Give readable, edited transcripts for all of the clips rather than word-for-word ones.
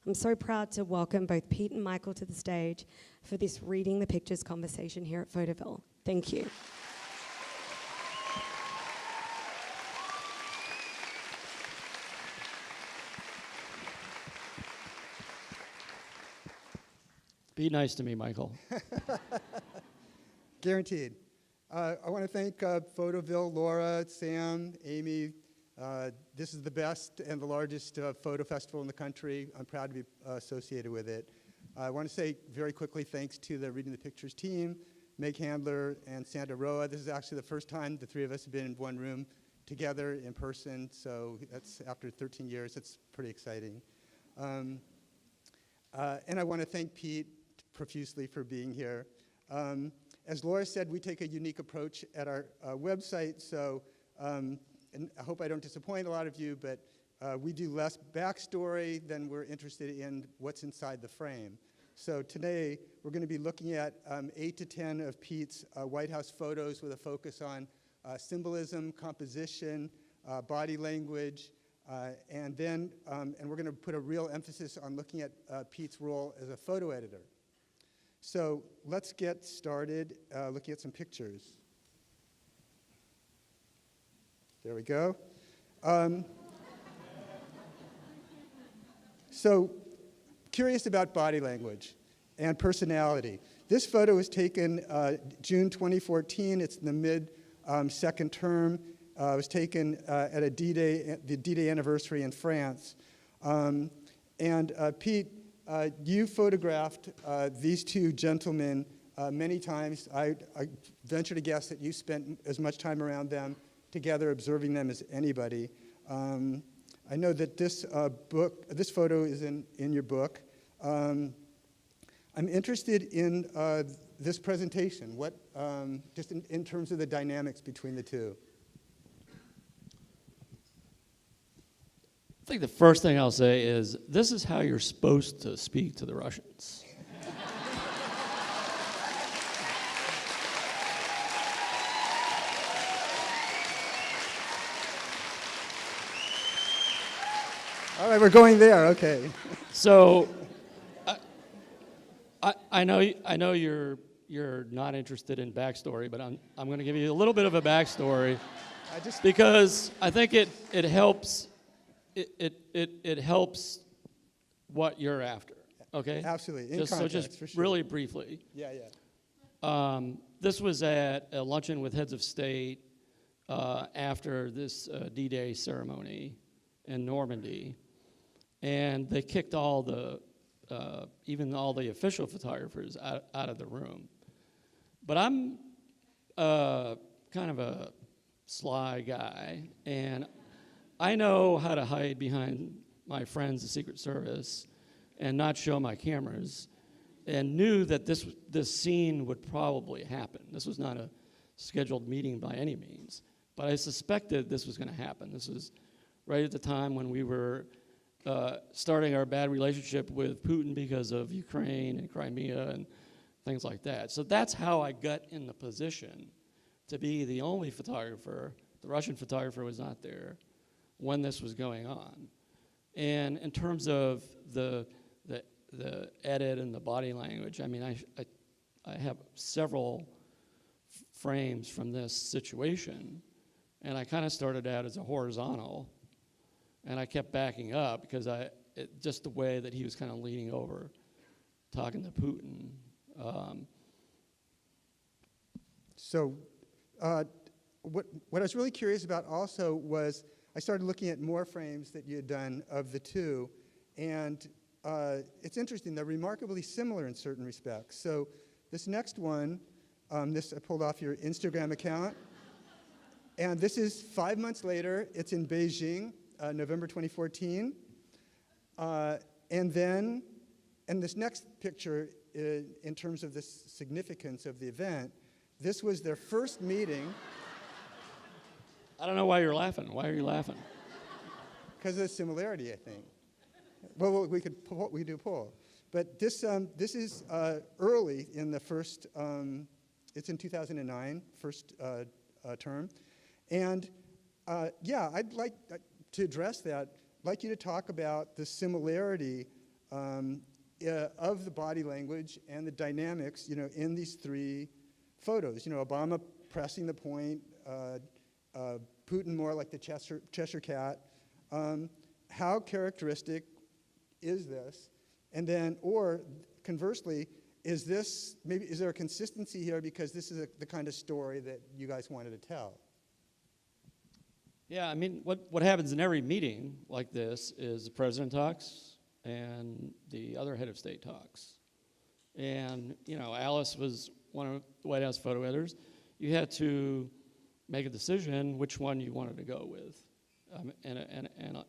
I'm so proud to welcome both Pete and Michael to the stage for this Reading the Pictures conversation here at Photoville. Thank you. Be nice to me, Michael. Guaranteed. I want to thank Photoville, Laura, Sam, Amy. This is the best and the largest photo festival in the country. I'm proud to be associated with it. I want to say very quickly thanks to the Reading the Pictures team, Meg Handler and Sandra Roa. This is actually the first time the three of us have been in one room together in person, so that's after 13 years. It's pretty exciting. And I want to thank Pete profusely for being here. As Laura said, we take a unique approach at our website, so and I hope I don't disappoint a lot of you, but we do less backstory than we're interested in what's inside the frame. So today, we're going to be looking at 8 to 10 of Pete's White House photos with a focus on symbolism, composition, body language, and we're going to put a real emphasis on looking at Pete's role as a photo editor. So let's get started looking at some pictures. There we go. So curious about body language and personality. This photo was taken June 2014. It's in the mid-second term. It was taken at the D-Day anniversary in France. Pete, you photographed these two gentlemen many times. I venture to guess that you spent as much time around them together observing them as anybody. I know that this photo is in your book. I'm interested in this presentation, just in terms of the dynamics between the two. I think the first thing I'll say is, this is how you're supposed to speak to the Russians. All right, we're going there. Okay. So, I know you're not interested in backstory, but I'm going to give you a little bit of a backstory, because I think it helps. It helps what you're after. Okay. Absolutely. Just for sure. Really briefly. Yeah. This was at a luncheon with heads of state after this D-Day ceremony in Normandy. And they kicked even all the official photographers out of the room. But I'm kind of a sly guy, and I know how to hide behind my friends, the Secret Service, and not show my cameras, and knew that this scene would probably happen. This was not a scheduled meeting by any means, but I suspected this was going to happen. This was right at the time when we were starting our bad relationship with Putin because of Ukraine and Crimea and things like that. So that's how I got in the position to be the only photographer. The Russian photographer was not there when this was going on. And in terms of the edit and the body language, I mean, I have several frames from this situation, and I kind of started out as a horizontal, and I kept backing up because just the way that he was kind of leaning over, talking to Putin. What I was really curious about also was I started looking at more frames that you had done of the two, and it's interesting. They're remarkably similar in certain respects. So this next one, this I pulled off your Instagram account, and this is 5 months later. It's in Beijing, November 2014. And this next picture, in terms of the significance of the event, this was their first meeting. I don't know why you're laughing. Why are you laughing? Because of the similarity, I think. Well, we could do a poll. But this is early in the first, it's in 2009, first term. And yeah, I'd like to address that. I'd like you to talk about the similarity of the body language and the dynamics, in these three photos. Obama pressing the point, Putin more like the Cheshire Cat. How characteristic is this? And then, or conversely, is there a consistency here because this is the kind of story that you guys wanted to tell? Yeah, I mean, what happens in every meeting like this is the president talks and the other head of state talks. And, Alice was one of the White House photo editors. You had to make a decision which one you wanted to go with. And a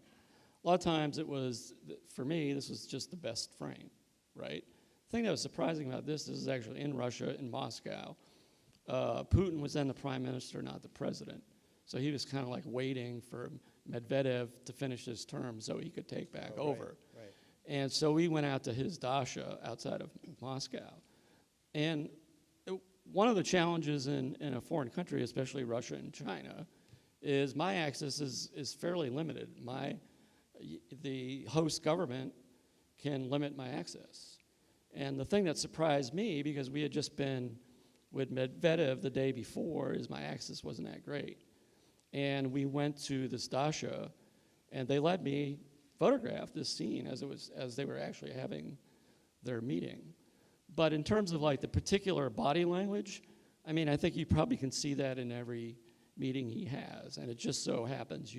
lot of times it was, for me, this was just the best frame, right? The thing that was surprising about this is actually in Russia, in Moscow. Putin was then the prime minister, not the president. So he was kind of like waiting for Medvedev to finish his term so he could take back over. Right. And so we went out to his dacha outside of Moscow. And one of the challenges in a foreign country, especially Russia and China, is my access is fairly limited. The host government can limit my access. And the thing that surprised me, because we had just been with Medvedev the day before, is my access wasn't that great. And we went to this dacha, and they let me photograph this scene as they were actually having their meeting. But in terms of like the particular body language, I mean, I think you probably can see that in every meeting he has. And it just so happens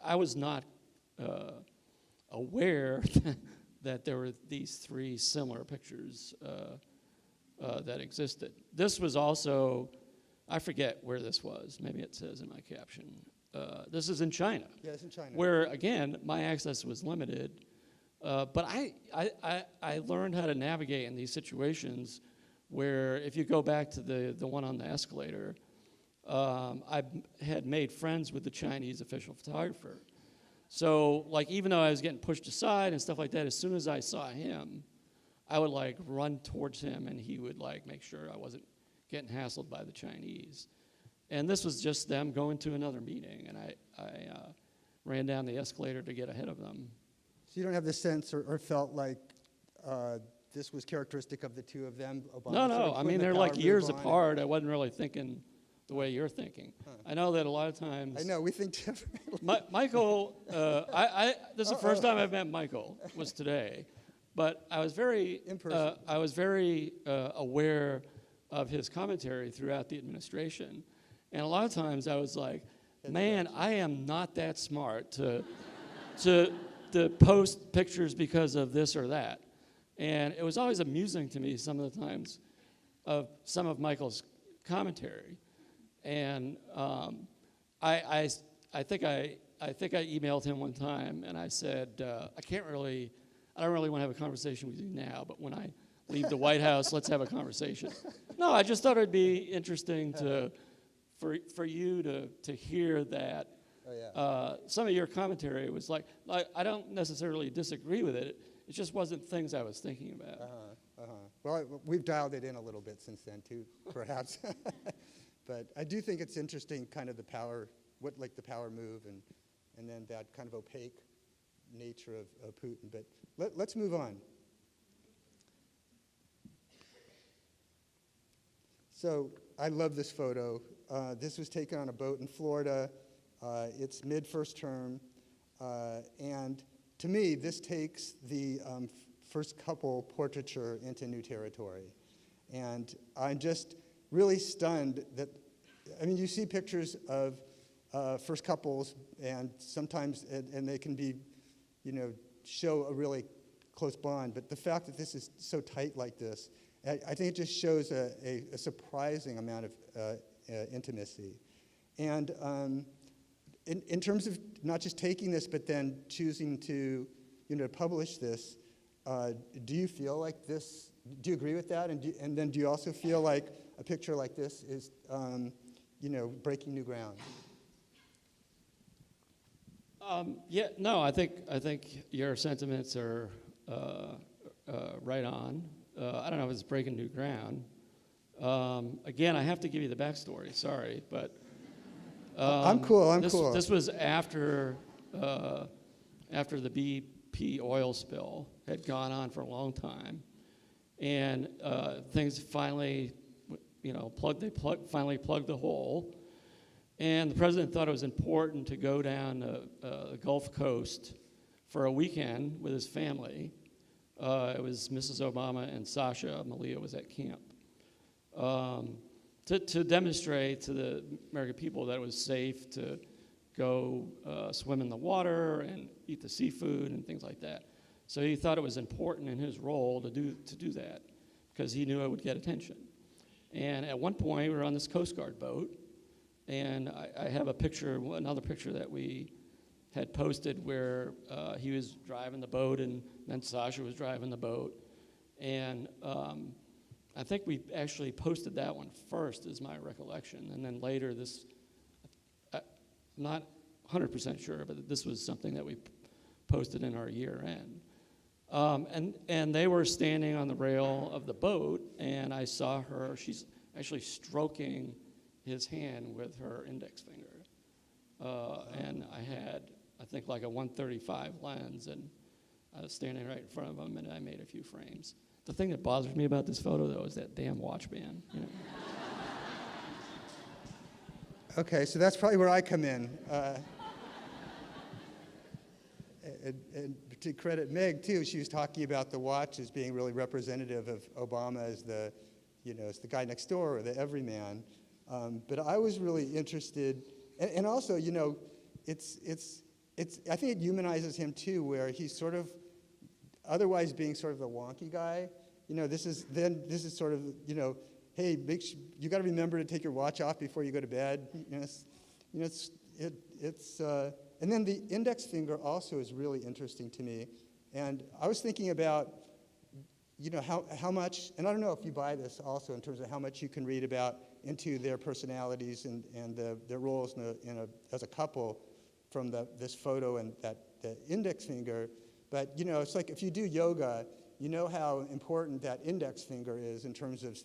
I was not aware that there were these three similar pictures that existed. This was also, I forget where this was. Maybe it says in my caption. This is in China. Yeah, it's in China. Where, again, my access was limited. But I learned how to navigate in these situations where if you go back to the one on the escalator, I had made friends with the Chinese official photographer. So, like, even though I was getting pushed aside and stuff like that, as soon as I saw him, I would, like, run towards him, and he would, like, make sure I wasn't getting hassled by the Chinese. And this was just them going to another meeting, and I ran down the escalator to get ahead of them. So you don't have the sense or felt like this was characteristic of the two of them? Obama No, sort of I putting mean, the they're power like move years on apart. I wasn't really thinking the way you're thinking. Huh. I know that a lot of times. I know, we think differently. Michael, this is the first time I've met Michael, was today. But I was very, In person. aware of his commentary throughout the administration. And a lot of times I was like, man, I am not that smart to post pictures because of this or that. And it was always amusing to me some of the times of some of Michael's commentary. And I think I emailed him one time, and I said, I don't really want to have a conversation with you now, but when I leave the White House, let's have a conversation. No, I just thought it'd be interesting for you to hear that. Oh, yeah. Some of your commentary was like I don't necessarily disagree with it. It just wasn't things I was thinking about. Well, we've dialed it in a little bit since then, too, perhaps. But I do think it's interesting, kind of the power move, and then that kind of opaque nature of Putin. But let's move on. So I love this photo. This was taken on a boat in Florida. It's mid-first term. And to me, this takes the first couple portraiture into new territory. And I'm just really stunned that, I mean, you see pictures of first couples, and sometimes, and they can be, show a really close bond. But the fact that this is so tight like this, I think it just shows a surprising amount of intimacy. And in terms of not just taking this, but then choosing to, publish this, do you feel like this? Do you agree with that? And then do you also feel like a picture like this is, breaking new ground? Yeah, no, I think your sentiments are right on. I don't know if it's breaking new ground. Again, I have to give you the backstory. Sorry, but I'm cool. This was after the BP BP oil spill had gone on for a long time, and things finally, finally plugged the hole, and the president thought it was important to go down the Gulf Coast for a weekend with his family. It was Mrs. Obama and Sasha. Malia was at camp. To demonstrate to the American people that it was safe to go swim in the water and eat the seafood and things like that. So he thought it was important in his role to do that because he knew it would get attention. And at one point, we were on this Coast Guard boat, and I have another picture that we had posted where he was driving the boat and then Sasha was driving the boat. And I think we actually posted that one first, is my recollection. And then later I'm not 100% sure, but this was something that we posted in our year end. And they were standing on the rail of the boat, and I saw her. She's actually stroking his hand with her index finger. And I had, I think, like a 135 lens, and I was standing right in front of him, and I made a few frames. The thing that bothers me about this photo, though, is that damn watch band. You know? Okay, so that's probably where I come in. And to credit Meg, too, she was talking about the watch as being really representative of Obama as as the guy next door or the everyman. But I was really interested, and also, I think it humanizes him, too, where he's sort of, otherwise being sort of the wonky guy. This is sort of, hey, you got to remember to take your watch off before you go to bed. And then the index finger also is really interesting to me. And I was thinking about, how much, and I don't know if you buy this also in terms of how much you can read about into their personalities and their roles as a couple from this photo and the index finger. But, it's like if you do yoga, you know how important that index finger is in terms of,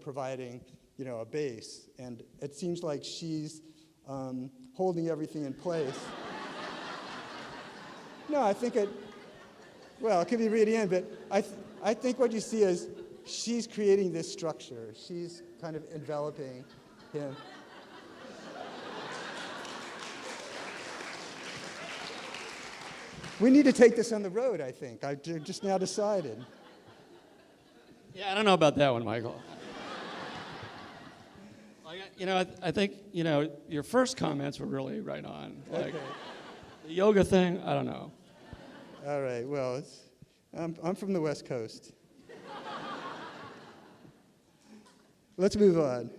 providing, a base. And it seems like she's holding everything in place. No, I think it could be reading in, but I think what you see is she's creating this structure. She's kind of enveloping him. We need to take this on the road, I think. I just now decided. Yeah, I don't know about that one, Michael. I think, your first comments were really right on. Like, Okay. The yoga thing, I don't know. All right, well, I'm from the West Coast. Let's move on.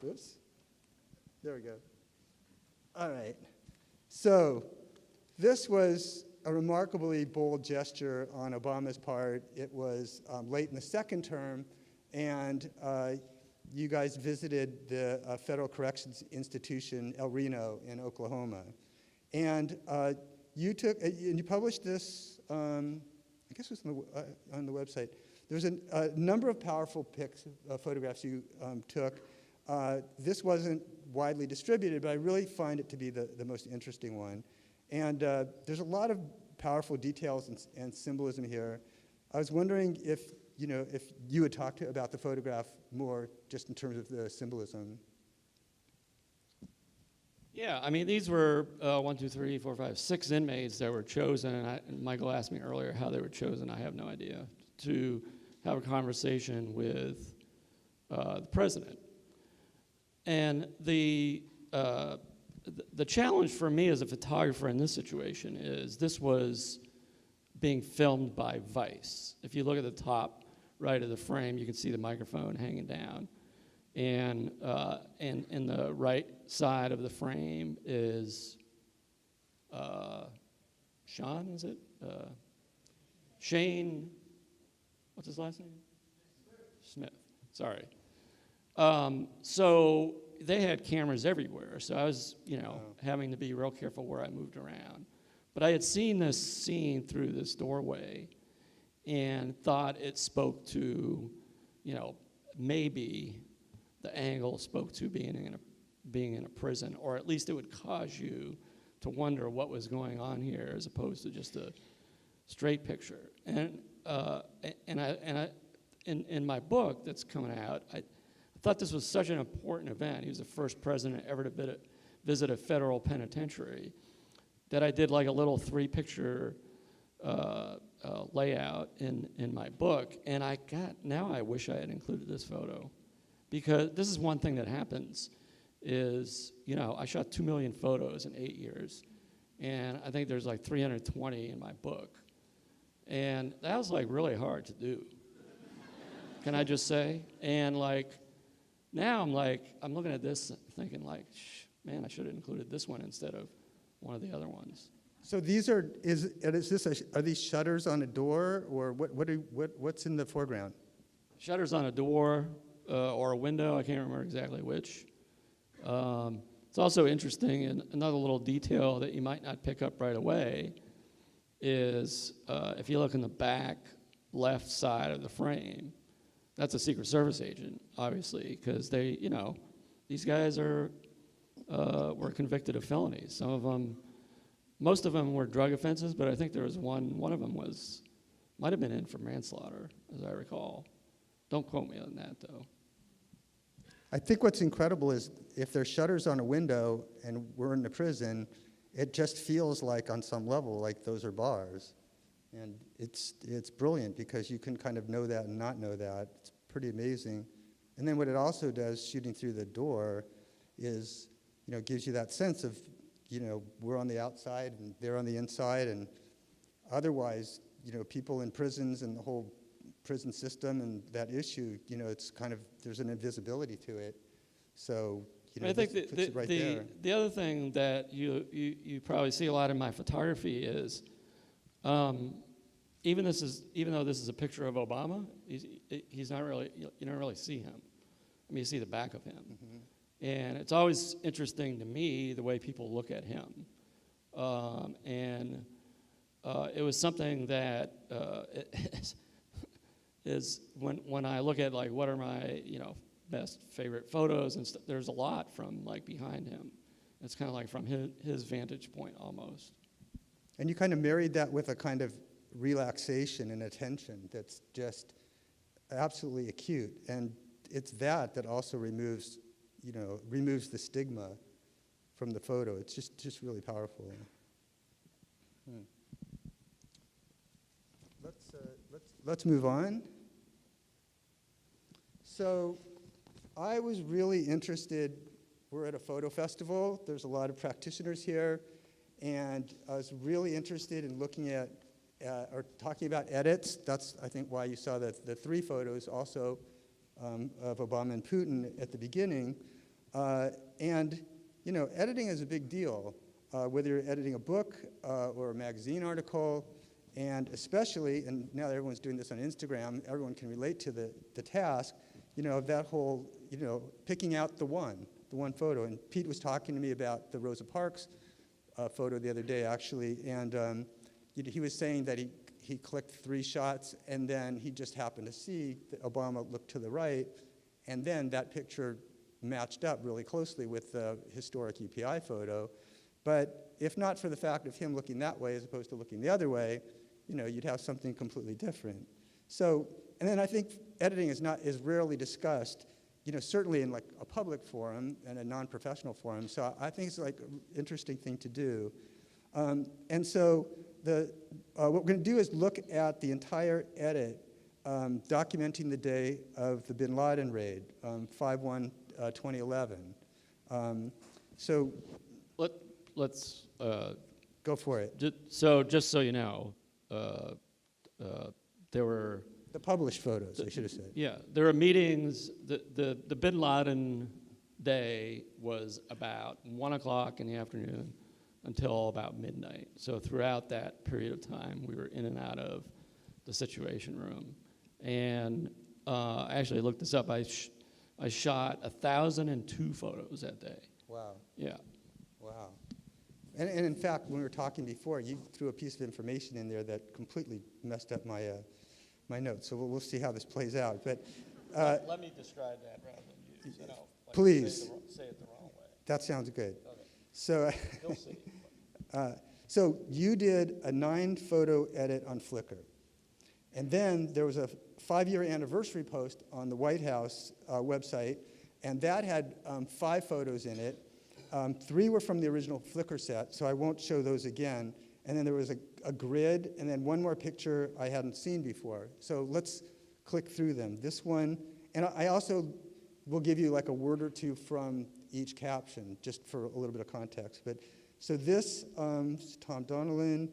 Whoops. There we go. All right. So this was a remarkably bold gesture on Obama's part. It was late in the second term, and you guys visited the Federal Corrections Institution, El Reno, in Oklahoma. And you published this, I guess it was on the website. There was a number of powerful photographs you took. This wasn't widely distributed, but I really find it to be the most interesting one. And there's a lot of powerful details and symbolism here. I was wondering if you would talk about the photograph more just in terms of the symbolism. Yeah, these were 6 inmates that were chosen, and Michael asked me earlier how they were chosen. I have no idea, to have a conversation with the president. And the challenge for me as a photographer in this situation is this was being filmed by Vice. If you look at the top right of the frame, you can see the microphone hanging down. And in the right side of the frame is Sean, is it? Shane, what's his last name? Smith, sorry. So they had cameras everywhere, so I was, having to be real careful where I moved around. But I had seen this scene through this doorway and thought it spoke to, maybe the angle spoke to being in a prison, or at least it would cause you to wonder what was going on here as opposed to just a straight picture. And in my book that's coming out, I thought this was such an important event. He was the first president ever to visit a federal penitentiary, that I did like a little 3-picture layout in my book. And now I wish I had included this photo, because this is one thing that happens is, I shot 2 million photos in 8 years, and I think there's like 320 in my book. And that was like really hard to do. Can I just say? And like, now I'm looking at this thinking like, man, I should have included this one instead of one of the other ones. So are these shutters on a door, or what's in the foreground? Shutters on a door or a window, I can't remember exactly which. It's also interesting, and another little detail that you might not pick up right away is if you look in the back left side of the frame, that's a Secret Service agent, obviously, because these guys were convicted of felonies. Most of them were drug offenses, but I think there was one of them might have been in for manslaughter, as I recall. Don't quote me on that, though. I think what's incredible is if there's shutters on a window and we're in the prison, it just feels like on some level like those are bars. And it's brilliant because you can kind of know that and not know that. It's pretty amazing. And then what it also does, shooting through the door, is, gives you that sense of, we're on the outside and they're on the inside. And otherwise, people in prisons and the whole prison system and that issue, it's kind of, there's an invisibility to it. So, I think puts it right there. the other thing that you probably see a lot in my photography is, even though this is a picture of Obama, he's not really, you don't really see him. I mean, you see the back of him. Mm-hmm. And it's always interesting to me the way people look at him. It was something that is when I look at like what are my best favorite photos and stuff, there's a lot from like behind him. It's kind of like from his vantage point almost. And you kind of married that with a kind of relaxation and attention that's just absolutely acute. And it's that also removes the stigma from the photo. It's just really powerful. Let's move on. So I was really interested, we're at a photo festival, there's a lot of practitioners here, and I was really interested in looking at, or talking about edits. That's, I think, why you saw the 3 photos also of Obama and Putin at the beginning. Editing is a big deal, whether you're editing a book or a magazine article, and especially, and now that everyone's doing this on Instagram, everyone can relate to the task, of that whole, picking out the one photo. And Pete was talking to me about the Rosa Parks photo the other day, actually, and he was saying that he clicked 3 shots, and then he just happened to see that Obama looked to the right, and then that picture matched up really closely with the historic UPI photo. But if not for the fact of him looking that way as opposed to looking the other way, you'd have something completely different. So, and then I think editing is rarely discussed, certainly in like a public forum and a non-professional forum. So I think it's like an interesting thing to do. And so what we're going to do is look at the entire edit, documenting the day of the bin Laden raid, 5/1/2011. So let's go for it. Just so you know, there were the published photos, I should have said. Yeah, there were meetings. The bin Laden day was about 1 o'clock in the afternoon until about midnight. So throughout that period of time, we were in and out of the Situation Room. And I actually looked this up. I shot 1,002 photos that day. Wow. Yeah. Wow. And in fact, when we were talking before, you threw a piece of information in there that completely messed up my my notes. So we'll see how this plays out. But let me describe that rather than you. Please. Say it the wrong way. That sounds good. Okay. So You'll see. So you did a 9-photo edit on Flickr. And then there was a 5-year anniversary post on the White House website, and that had 5 photos in it. 3 were from the original Flickr set, so I won't show those again. And then there was a grid, and then one more picture I hadn't seen before. So let's click through them. This one, and I also will give you like a word or two from each caption, just for a little bit of context. But so this is Tom Donnellan,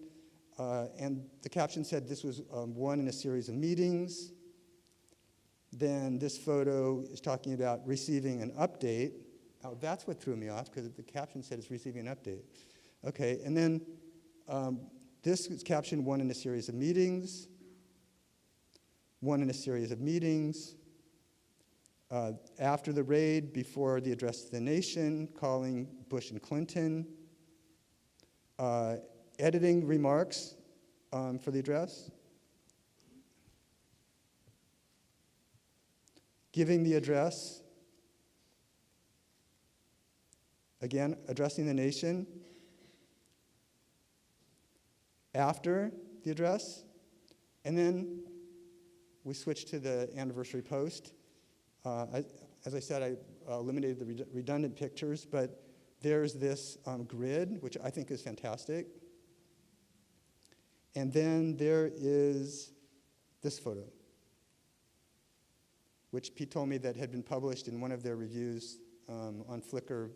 and the caption said this was one in a series of meetings. Then this photo is talking about receiving an update. Oh, that's what threw me off, because the caption said it's receiving an update. Okay, and then this is caption one in a series of meetings. One in a series of meetings. After the raid, before the address to the nation, calling Bush and Clinton. Editing remarks for the address. Giving the address. Again, addressing the nation. After the address. And then we switched to the anniversary post. As I said, I eliminated the redundant pictures, but there's this grid, which I think is fantastic. And then there is this photo, which Pete told me that had been published in one of their reviews on Flickr.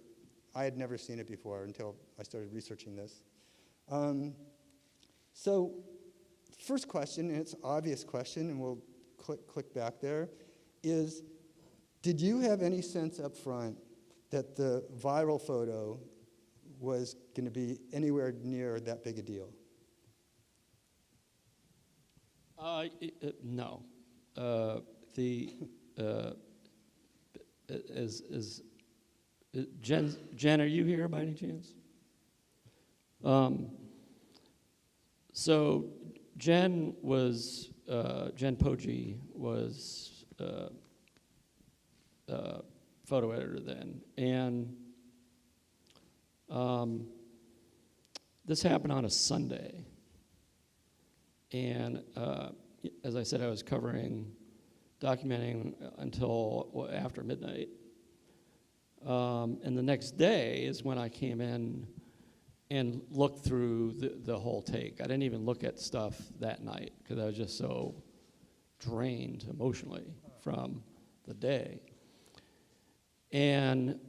I had never seen it before until I started researching this. So first question, and it's an obvious question, and we'll click back there, is did you have any sense up front that the viral photo was going to be anywhere near that big a deal? No. Jen, are you here by any chance? So Jen Poggi was photo editor then, and this happened on a Sunday. And as I said, I was documenting until after midnight. And the next day is when I came in and looked through the whole take. I didn't even look at stuff that night because I was just so drained emotionally from the day. And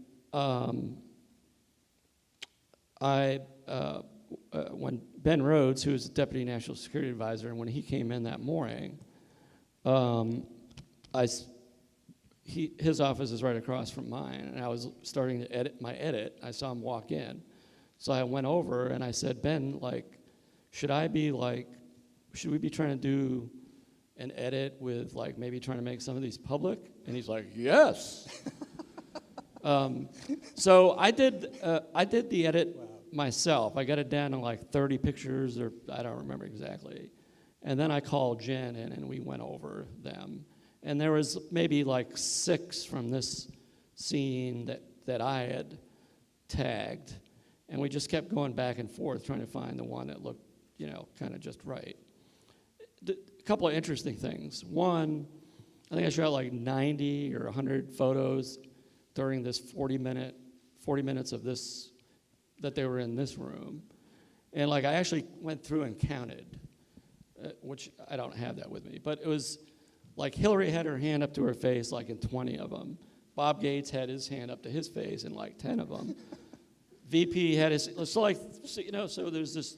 when Ben Rhodes, who was the Deputy National Security Advisor, and when he came in that morning, his office is right across from mine, and I was starting to edit my edit. I saw him walk in. So I went over and I said, Ben, should we be trying to do an edit with maybe trying to make some of these public? And he's like, yes. So I did the edit myself. I got it down to 30 pictures, or I don't remember exactly. And then I called Jen in and we went over them. And there was maybe 6 from this scene that I had tagged. And we just kept going back and forth trying to find the one that looked, kind of just right. A couple of interesting things. One, I think I shot 90 or 100 photos during this 40 minutes of this, that they were in this room. And I actually went through and counted, which I don't have that with me. But it was Hillary had her hand up to her face in 20 of them. Bob Gates had his hand up to his face in 10 of them. VP had his, so there's this,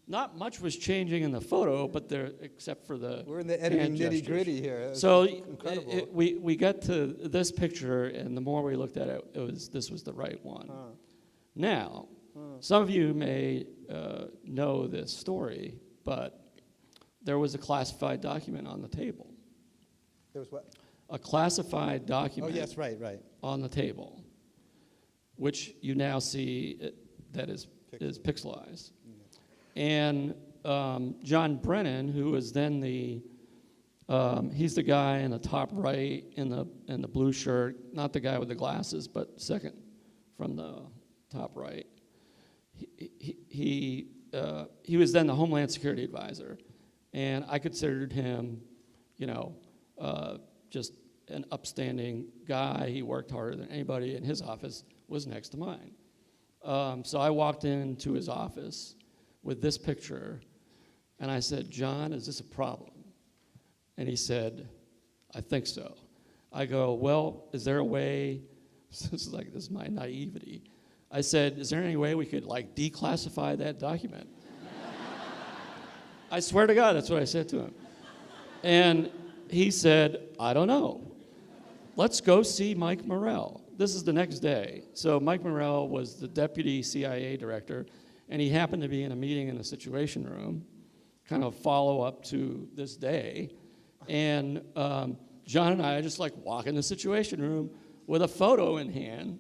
not much was changing in the photo, but except for the We're in the editing nitty-gritty here. So incredible. we got to this picture, and the more we looked at it, this was the right one. Now, some of you may know this story, but there was a classified document on the table. There was what? A classified document. Oh, yes, right. On the table, which you now see that is pixelized. And John Brennan, who was then he's the guy in the top right in the blue shirt, not the guy with the glasses, but second from the top right. he was then the Homeland Security Advisor, and I considered him, just an upstanding guy. He worked harder than anybody, and his office was next to mine. So I walked into his office with this picture, and I said, "John, is this a problem?" And he said, "I think so." I go, "Well, is there a way?" This is my naivety. I said, "Is there any way we could declassify that document?" I swear to God, that's what I said to him. And he said, "I don't know. Let's go see Mike Morrell." This is the next day. So Mike Morrell was the deputy CIA director, and he happened to be in a meeting in the Situation Room, kind of follow up to this day. And John and I just walk in the Situation Room with a photo in hand,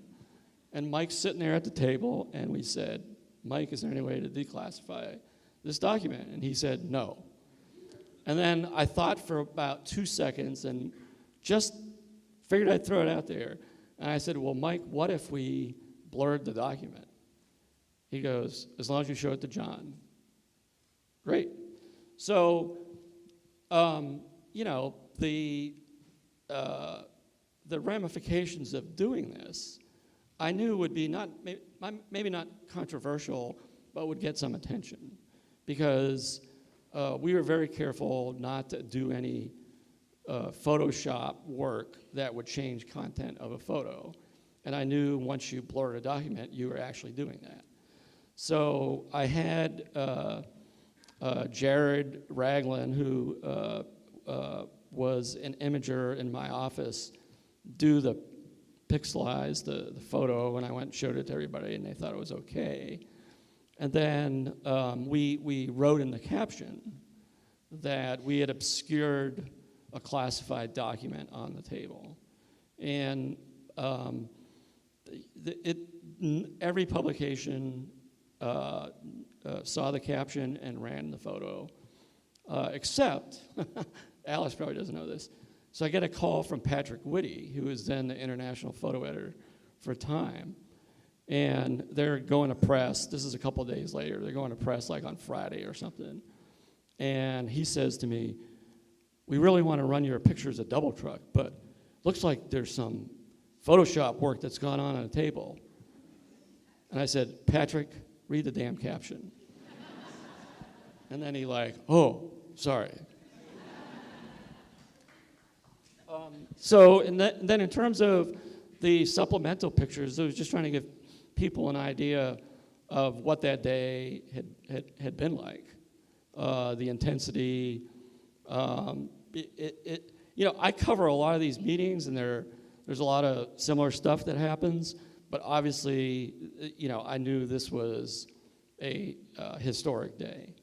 and Mike's sitting there at the table, and we said, "Mike, is there any way to declassify this document?" And he said, "No." And then I thought for about 2 seconds and just figured I'd throw it out there. And I said, "Well, Mike, what if we blurred the document?" He goes, "As long as you show it to John." Great. So, the ramifications of doing this, I knew would be maybe not controversial, but would get some attention, because we were very careful not to do any Photoshop work that would change content of a photo. And I knew once you blurred a document, you were actually doing that. So I had Jared Ragland, who was an imager in my office, do the pixelize the photo, and I went and showed it to everybody, and they thought it was okay. And then we wrote in the caption that we had obscured a classified document on the table. And every publication saw the caption and ran the photo, except, Alice probably doesn't know this, so I get a call from Patrick Whitty, who was then the international photo editor for Time. And they're going to press, this is a couple of days later, they're going to press on Friday or something. And he says to me, "We really want to run your picture as a double truck, but looks like there's some Photoshop work that's gone on the table." And I said, "Patrick, read the damn caption." And then he "Oh, sorry." And then in terms of the supplemental pictures, I was just trying to give people an idea of what that day had been like, the intensity. I cover a lot of these meetings, and there's a lot of similar stuff that happens, but obviously, I knew this was a historic day.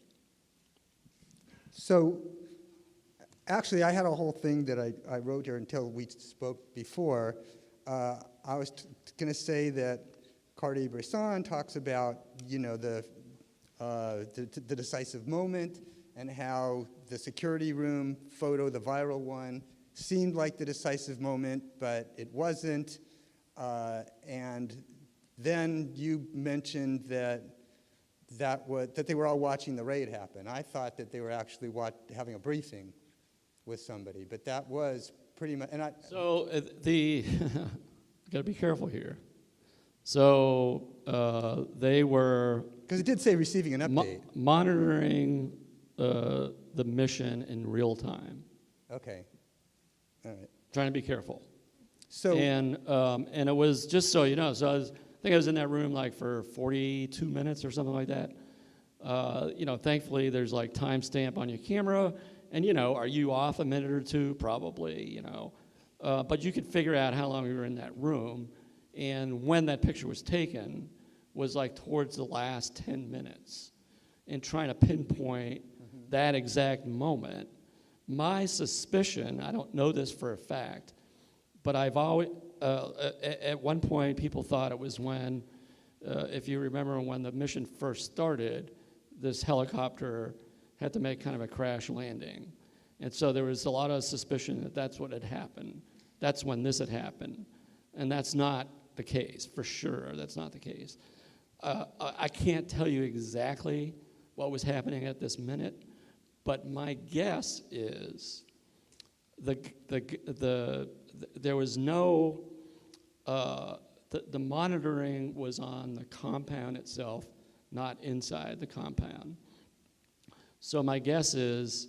So, actually, I had a whole thing that I wrote here until we spoke before. I was going to say that Cartier-Bresson talks about, the decisive moment, and how the security room photo, the viral one, seemed like the decisive moment, but it wasn't. And then you mentioned that they were all watching the raid happen. I thought that they were actually having a briefing with somebody, but that was pretty much. So got to be careful here. So they were, because it did say receiving an update, monitoring the mission in real time. Okay, all right. Trying to be careful. So and it was, just so you know, so I think I was in that room for 42 minutes or something like that. Thankfully there's timestamp on your camera, and are you off a minute or two? Probably, but you could figure out how long we were in that room, and when that picture was taken was towards the last 10 minutes, and trying to pinpoint that exact moment. My suspicion, I don't know this for a fact, but I've always, at one point, people thought it was when, if you remember when the mission first started, this helicopter had to make kind of a crash landing. And so there was a lot of suspicion that that's what had happened. That's when this had happened. And that's not the case, for sure, that's not the case. I can't tell you exactly what was happening at this minute, but my guess is there was no, the monitoring was on the compound itself, not inside the compound. So my guess is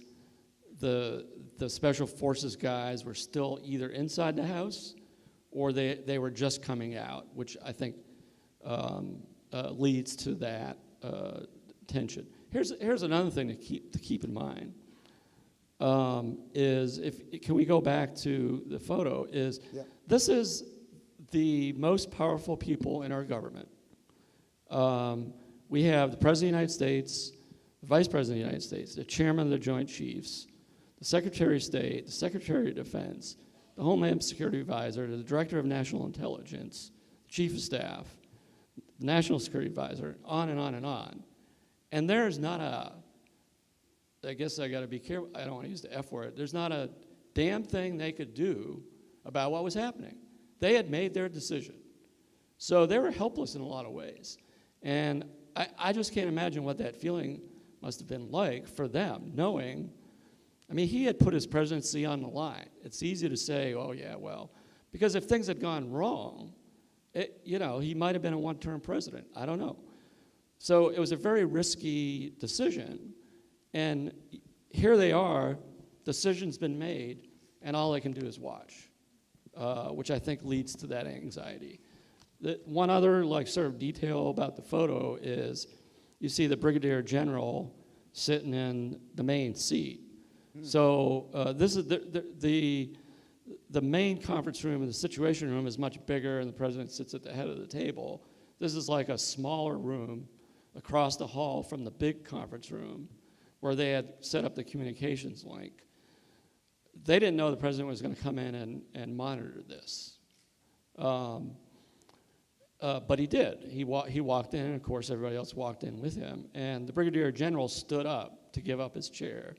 the special forces guys were still either inside the house or they were just coming out, which I think leads to that tension. Here's another thing to keep in mind. Can we go back to the photo? This is the most powerful people in our government. We have the President of the United States, the Vice President of the United States, the Chairman of the Joint Chiefs, the Secretary of State, the Secretary of Defense, the Homeland Security Advisor, the Director of National Intelligence, the Chief of Staff, the National Security Advisor, on and on and on. And there's not I guess I got to be careful, I don't want to use the F word, there's not a damn thing they could do about what was happening. They had made their decision. So they were helpless in a lot of ways. And I just can't imagine what that feeling must have been like for them, knowing, I mean, he had put his presidency on the line. It's easy to say, oh yeah, well, because if things had gone wrong, he might have been a one-term president. I don't know. So it was a very risky decision. And here they are, decision's been made, and all they can do is watch, which I think leads to that anxiety. One other sort of detail about the photo is you see the Brigadier General sitting in the main seat. So this is the main conference room, and the Situation Room is much bigger, and the president sits at the head of the table. This is like a smaller room across the hall from the big conference room where they had set up the communications link. They didn't know the president was going to come in and monitor this. But he did. He walked in, and of course everybody else walked in with him. And the Brigadier General stood up to give up his chair.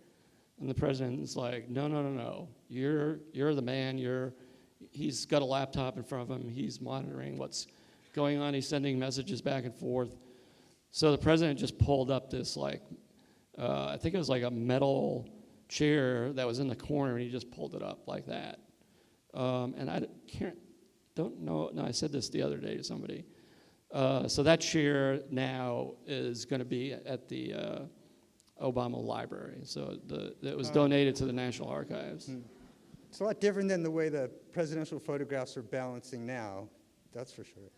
And the president's like, no. You're the man. He's got a laptop in front of him. He's monitoring what's going on. He's sending messages back and forth. So the president just pulled up this I think it was like a metal chair that was in the corner, and he just pulled it up like that. And I don't know. No, I said this the other day to somebody. So that chair now is going to be at the Obama Library. So it was donated to the National Archives. It's a lot different than the way the presidential photographs are balancing now. That's for sure.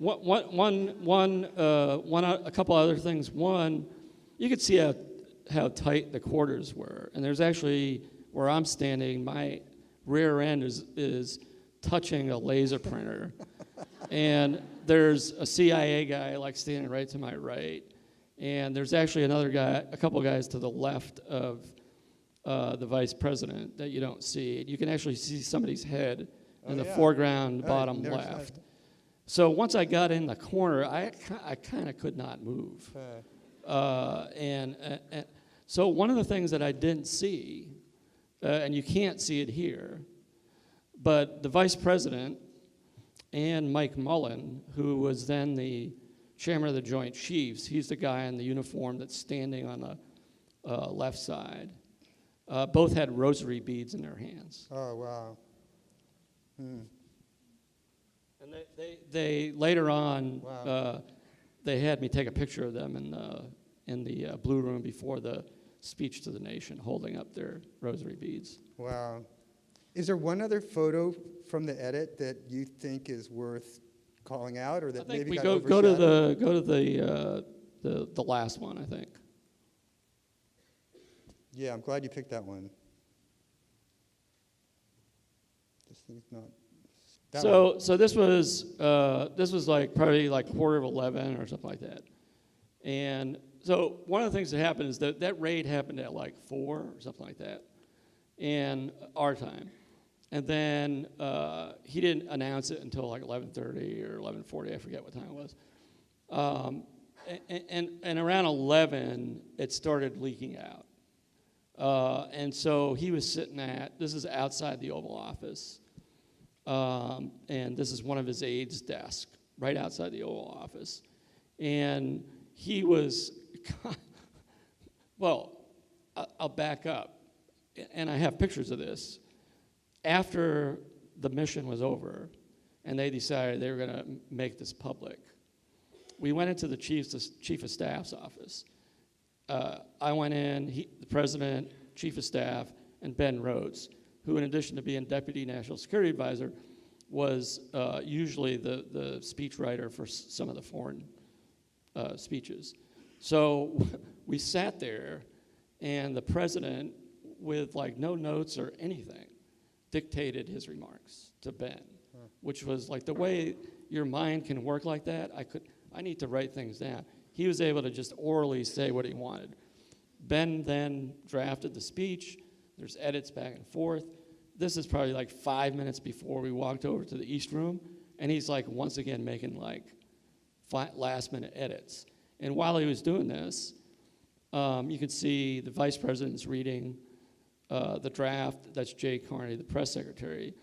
A couple other things. One, you could see how tight the quarters were. And there's actually, where I'm standing, my rear end is touching a laser printer. And there's a CIA guy standing right to my right. And there's actually a couple guys to the left of the vice president that you don't see. You can actually see somebody's head in the foreground bottom left. So once I got in the corner, I kind of could not move. And so one of the things that I didn't see, and you can't see it here, but the vice president and Mike Mullen, who was then the chairman of the Joint Chiefs, he's the guy in the uniform that's standing on the left side, both had rosary beads in their hands. Oh, wow. And they later on, they had me take a picture of them in the Blue Room before the speech to the nation, holding up their rosary beads. Wow. Is there one other photo from the edit that you think is worth calling out, or that maybe we got go overshadowed? to the last one, I think. Yeah, I'm glad you picked that one. This thing's not. So this was probably 11:15 or something like that. And so one of the things that happened is that raid happened at 4 or something like that, in our time. And then he didn't announce it until 11:30 or 11:40, I forget what time it was. And around 11, it started leaking out. And so he was sitting this is outside the Oval Office, and this is one of his aides' desk, right outside the Oval Office. And he was, well, I'll back up, and I have pictures of this. After the mission was over, and they decided they were going to make this public, we went into the chief of staff's office. I went in, the president, chief of staff, and Ben Rhodes, who in addition to being deputy national security advisor, was usually the speechwriter for some of the foreign speeches. So we sat there, and the president, with like no notes or anything, dictated his remarks to Ben, which was like the way your mind can work like that. I need to write things down. He was able to just orally say what he wanted. Ben then drafted the speech. There's edits back and forth. This is probably like 5 minutes before we walked over to the East Room, and he's like once again making like last-minute edits. And while he was doing this, you could see the vice president's reading the draft. That's Jay Carney, the press secretary.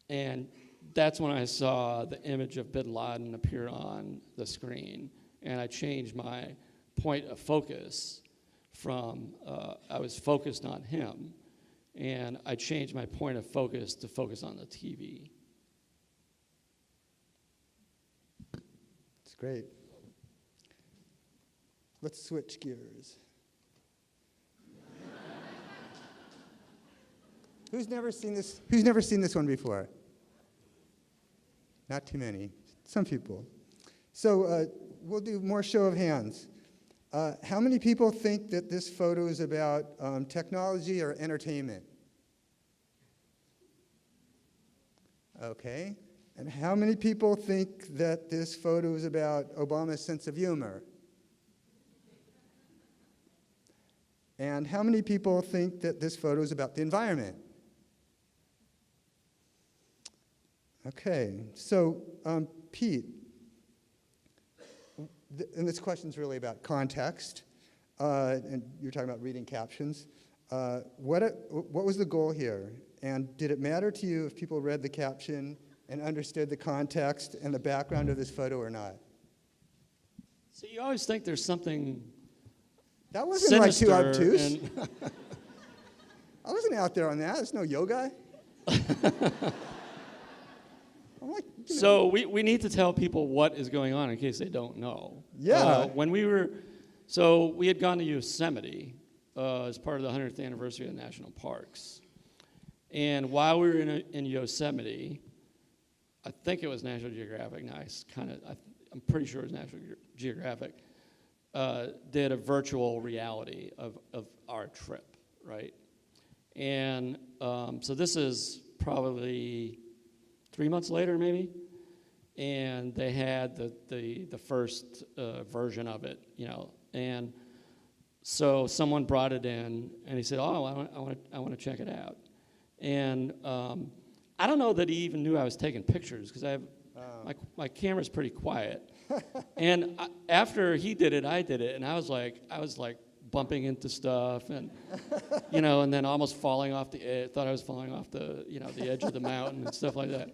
And that's when I saw the image of bin Laden appear on the screen. And I changed my point of focus from, I was focused on him, and I changed my point of focus to focus on the TV. It's great. Let's switch gears. Who's never seen this? Who's never seen this one before? Not too many. Some people. So we'll do more show of hands. How many people think that this photo is about technology or entertainment? Okay. And how many people think that this photo is about Obama's sense of humor? And how many people think that this photo is about the environment? Okay, so Pete, and this question's really about context, and you're talking about reading captions. What was the goal here? And did it matter to you if people read the caption and understood the context and the background of this photo or not? So you always think there's something that wasn't like too sinister obtuse. I wasn't out there on that. There's no yoga. I'm like, So we need to tell people what is going on in case they don't know. Yeah. So we had gone to Yosemite as part of the 100th anniversary of the national parks. And while we were in Yosemite, I think it was National Geographic. Now I'm pretty sure it was National Geographic. Did a virtual reality of our trip, right? And so this is probably 3 months later, maybe, and they had the first version of it, and so someone brought it in, and he said, "Oh, I want to check it out," and I don't know that he even knew I was taking pictures because I have my camera's pretty quiet, and after he did it, I did it, and I was like bumping into stuff, and and then almost falling off the edge. Thought I was falling off the edge of the mountain and stuff like that.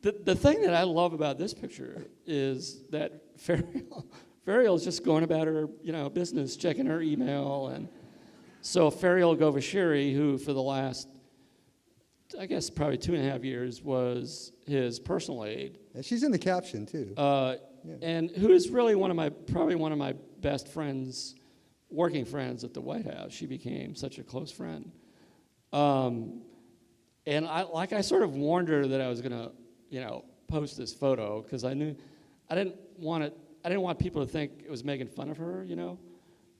The thing that I love about this picture is that Ferial is just going about her business, checking her email, and so Ferial Govashiri, who for the last, I guess probably 2.5 years was his personal aide. And she's in the caption too. And who is really probably one of my best friends, working friends at the White House. She became such a close friend. And I sort of warned her that I was gonna, post this photo because I knew I didn't want people to think it was making fun of her,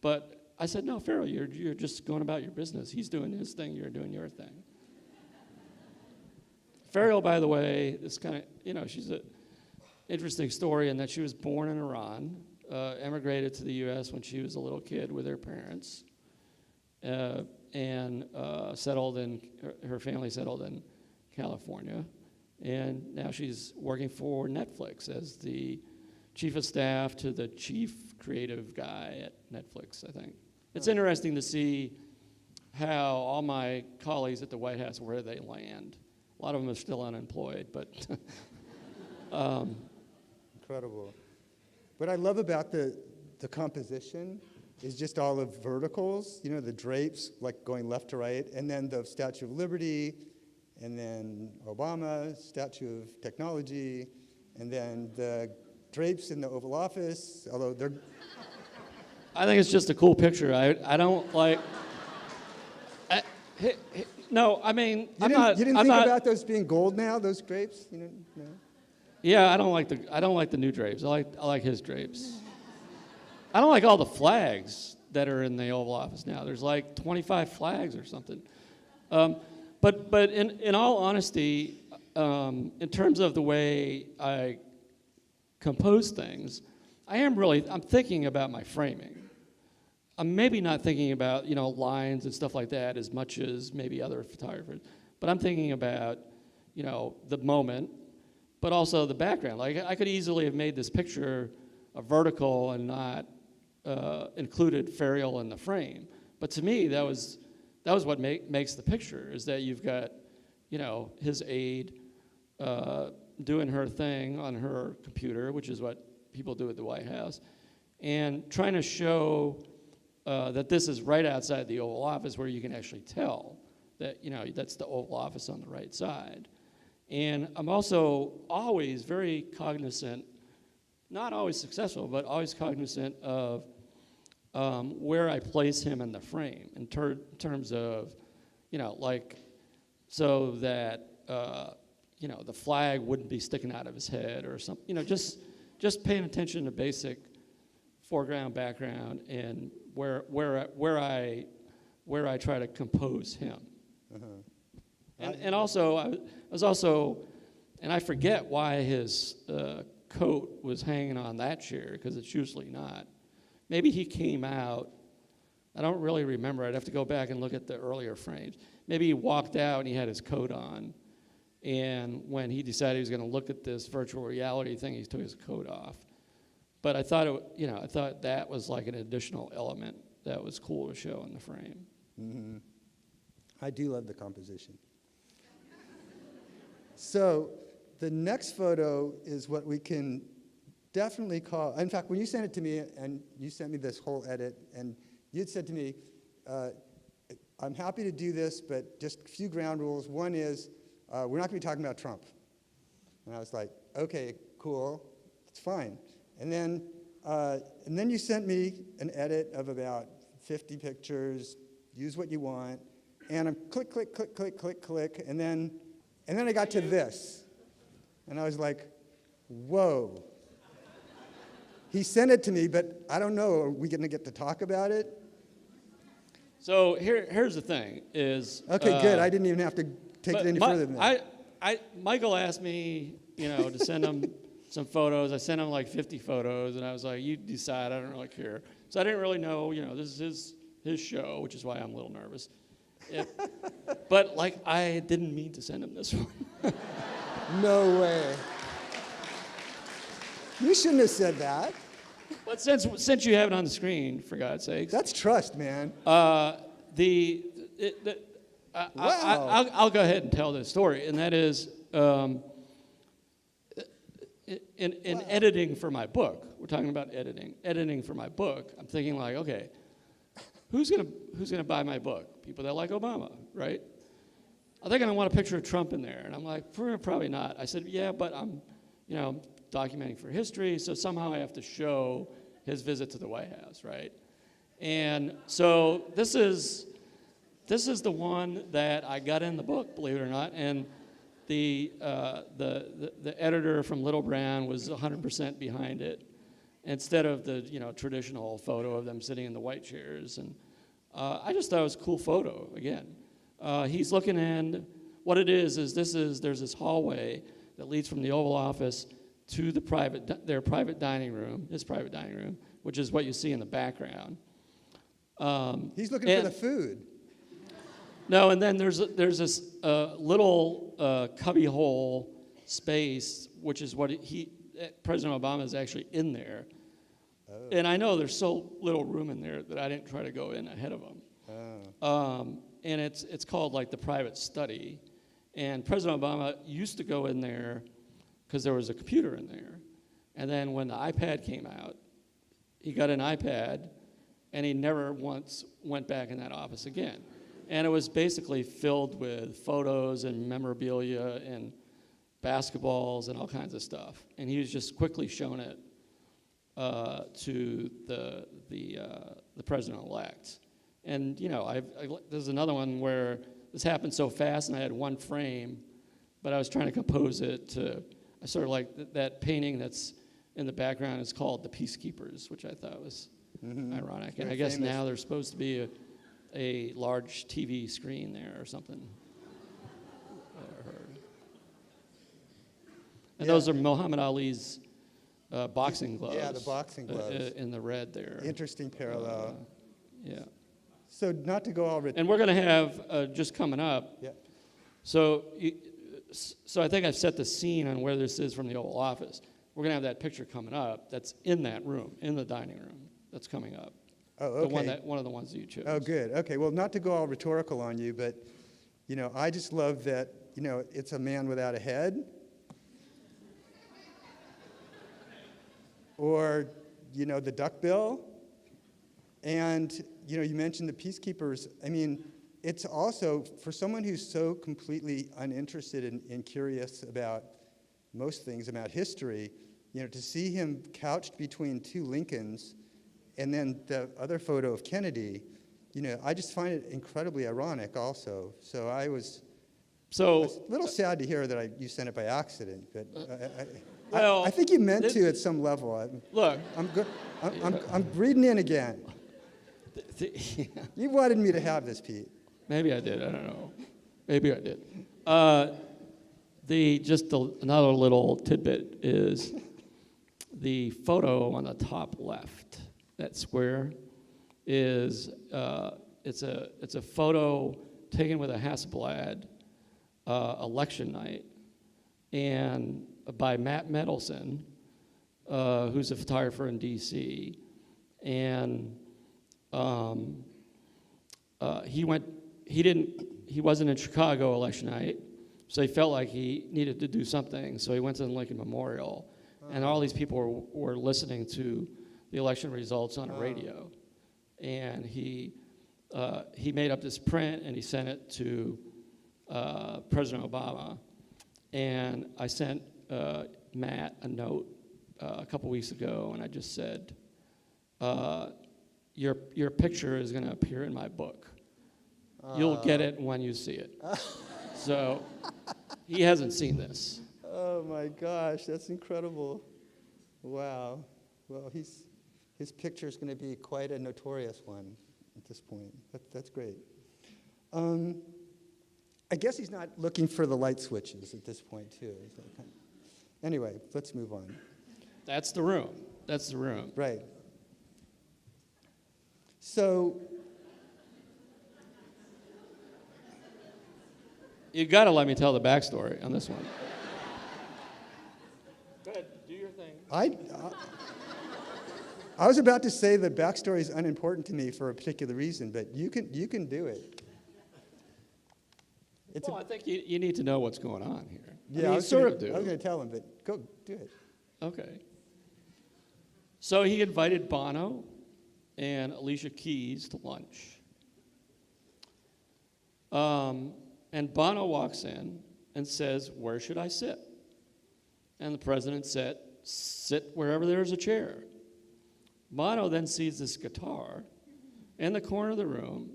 But I said, no, Farrell, you're just going about your business. He's doing his thing, you're doing your thing. Farrell, by the way, is kind of, she's an interesting story in that she was born in Iran, emigrated to the U.S. when she was a little kid with her parents, and her family settled in California. And now she's working for Netflix as the chief of staff to the chief creative guy at Netflix, I think. It's interesting to see how all my colleagues at the White House, where they land. A lot of them are still unemployed, but... Incredible. What I love about the composition is just all of verticals, you know, the drapes, like going left to right, and then the Statue of Liberty, and then Obama, Statue of Technology, and then the drapes in the Oval Office, although they're... I think it's just a cool picture. I don't like... No, I mean, You didn't think about those being gold now, those drapes? You know, no? Yeah, I don't like the new drapes. I like his drapes. I don't like all the flags that are in the Oval Office now. There's like 25 flags or something. But in all honesty, in terms of the way I compose things, I'm thinking about my framing. I'm maybe not thinking about, you know, lines and stuff like that as much as maybe other photographers, but I'm thinking about, you know, the moment, but also the background. Like, I could easily have made this picture a vertical and not included Ferial in the frame. But to me, that was what makes the picture, is that you've got, you know, his aide doing her thing on her computer, which is what people do at the White House, and trying to show that this is right outside the Oval Office, where you can actually tell that, you know, that's the Oval Office on the right side. And I'm also always very cognizant, not always successful, but always cognizant of where I place him in the frame in terms of, you know, like, so that, you know, the flag wouldn't be sticking out of his head or something, you know, just paying attention to basic foreground, background, and where I try to compose him. Uh-huh. And also, I was also, and I forget why his coat was hanging on that chair, because it's usually not. Maybe he came out, I don't really remember, I'd have to go back and look at the earlier frames. Maybe he walked out and he had his coat on, and when he decided he was going to look at this virtual reality thing, he took his coat off. But I thought I thought that was like an additional element that was cool to show in the frame. Mm-hmm. I do love the composition. So the next photo is what we can definitely call, in fact, when you sent it to me, and you sent me this whole edit, and you'd said to me, I'm happy to do this, but just a few ground rules. One is, we're not going to be talking about Trump. And I was like, okay, cool, it's fine. And then you sent me an edit of about 50 pictures, use what you want, and I'm click, click, click, click, click, click, and then I got to this. And I was like, whoa. He sent it to me, but I don't know, are we going to get to talk about it? So here's the thing, is... Okay, good, I didn't even have to take it any further than that. Michael asked me, you know, to send him some photos. I sent him like 50 photos, and I was like, you decide, I don't really care. So I didn't really know, you know, this is his show, which is why I'm a little nervous. But, like, I didn't mean to send him this one. No way. You shouldn't have said that. But since you have it on the screen, for God's sakes. That's trust, man. Wow. I'll go ahead and tell this story, and that is, in editing for my book, we're talking about editing for my book, I'm thinking like, okay, who's gonna buy my book? People that like Obama, right? I think I want a picture of Trump in there, and I'm like, probably not. I said, yeah, but I'm, you know, documenting for history, so somehow I have to show his visit to the White House, right? And so this is the one that I got in the book, believe it or not, and the editor from Little Brown was 100% behind it, instead of the, you know, traditional photo of them sitting in the white chairs. And I just thought it was a cool photo. Again, he's looking in. What it is there's this hallway that leads from the Oval Office to their private dining room, his private dining room, which is what you see in the background. He's looking for the food. No, and then there's this little cubbyhole space, which is what President Obama is actually in there. Oh. And I know there's so little room in there that I didn't try to go in ahead of him. Oh. And it's called like the private study. And President Obama used to go in there because there was a computer in there. And then when the iPad came out, he got an iPad, and he never once went back in that office again. And it was basically filled with photos and memorabilia and basketballs and all kinds of stuff. And he was just quickly shown it to the president-elect. And there's another one where this happened so fast, and I had one frame, but I was trying to compose it to. I sort of like that painting that's in the background is called The Peacekeepers, which I thought was ironic. And I guess famous. now there's supposed to be a large TV screen there or something. I heard. And those are Muhammad Ali's boxing gloves. Yeah, the boxing gloves. In the red there. Interesting parallel. Yeah. So not to go all And we're going to have, just coming up, Yeah. so I think I've set the scene on where this is from the Oval Office. We're going to have that picture coming up that's in that room, in the dining room, that's coming up. Oh, okay. One of the ones that you chose. Oh, good. Okay. Well, not to go all rhetorical on you, but I just love that. It's a man without a head, or the duckbill, and you mentioned the peacekeepers. I mean, it's also for someone who's so completely uninterested and curious about most things about history. To see him couched between two Lincolns, and then the other photo of Kennedy, I just find it incredibly ironic also. So I was a little sad to hear that you sent it by accident, but I think you meant to at some level. Look. I'm good. I'm breathing in again. You wanted me to have this, Pete. Maybe I did. I don't know. Maybe I did. Another little tidbit is the photo on the top left. That square is it's a photo taken with a Hasselblad election night, and by Matt Mendelson, who's a photographer in D.C. And he wasn't in Chicago election night, so he felt like he needed to do something. So he went to the Lincoln Memorial, and all these people were listening to the election results on a radio. And he made up this print, and he sent it to President Obama. And I sent Matt a note a couple weeks ago, and I just said, your picture is going to appear in my book. You'll get it when you see it. So he hasn't seen this. Oh my gosh, that's incredible. Wow. Well, his picture is going to be quite a notorious one at this point. That's great. I guess he's not looking for the light switches at this point, too. Anyway, let's move on. That's the room. That's the room. Right. So You got to let me tell the backstory on this one. Go ahead, do your thing. I was about to say the backstory is unimportant to me for a particular reason, but you can do it. I think you need to know what's going on here. Yeah, I was sort gonna, of do. I was going to tell him, but go do it. Okay. So he invited Bono and Alicia Keys to lunch. And Bono walks in and says, "Where should I sit?" And the president said, "Sit wherever there's a chair." Bono then sees this guitar in the corner of the room.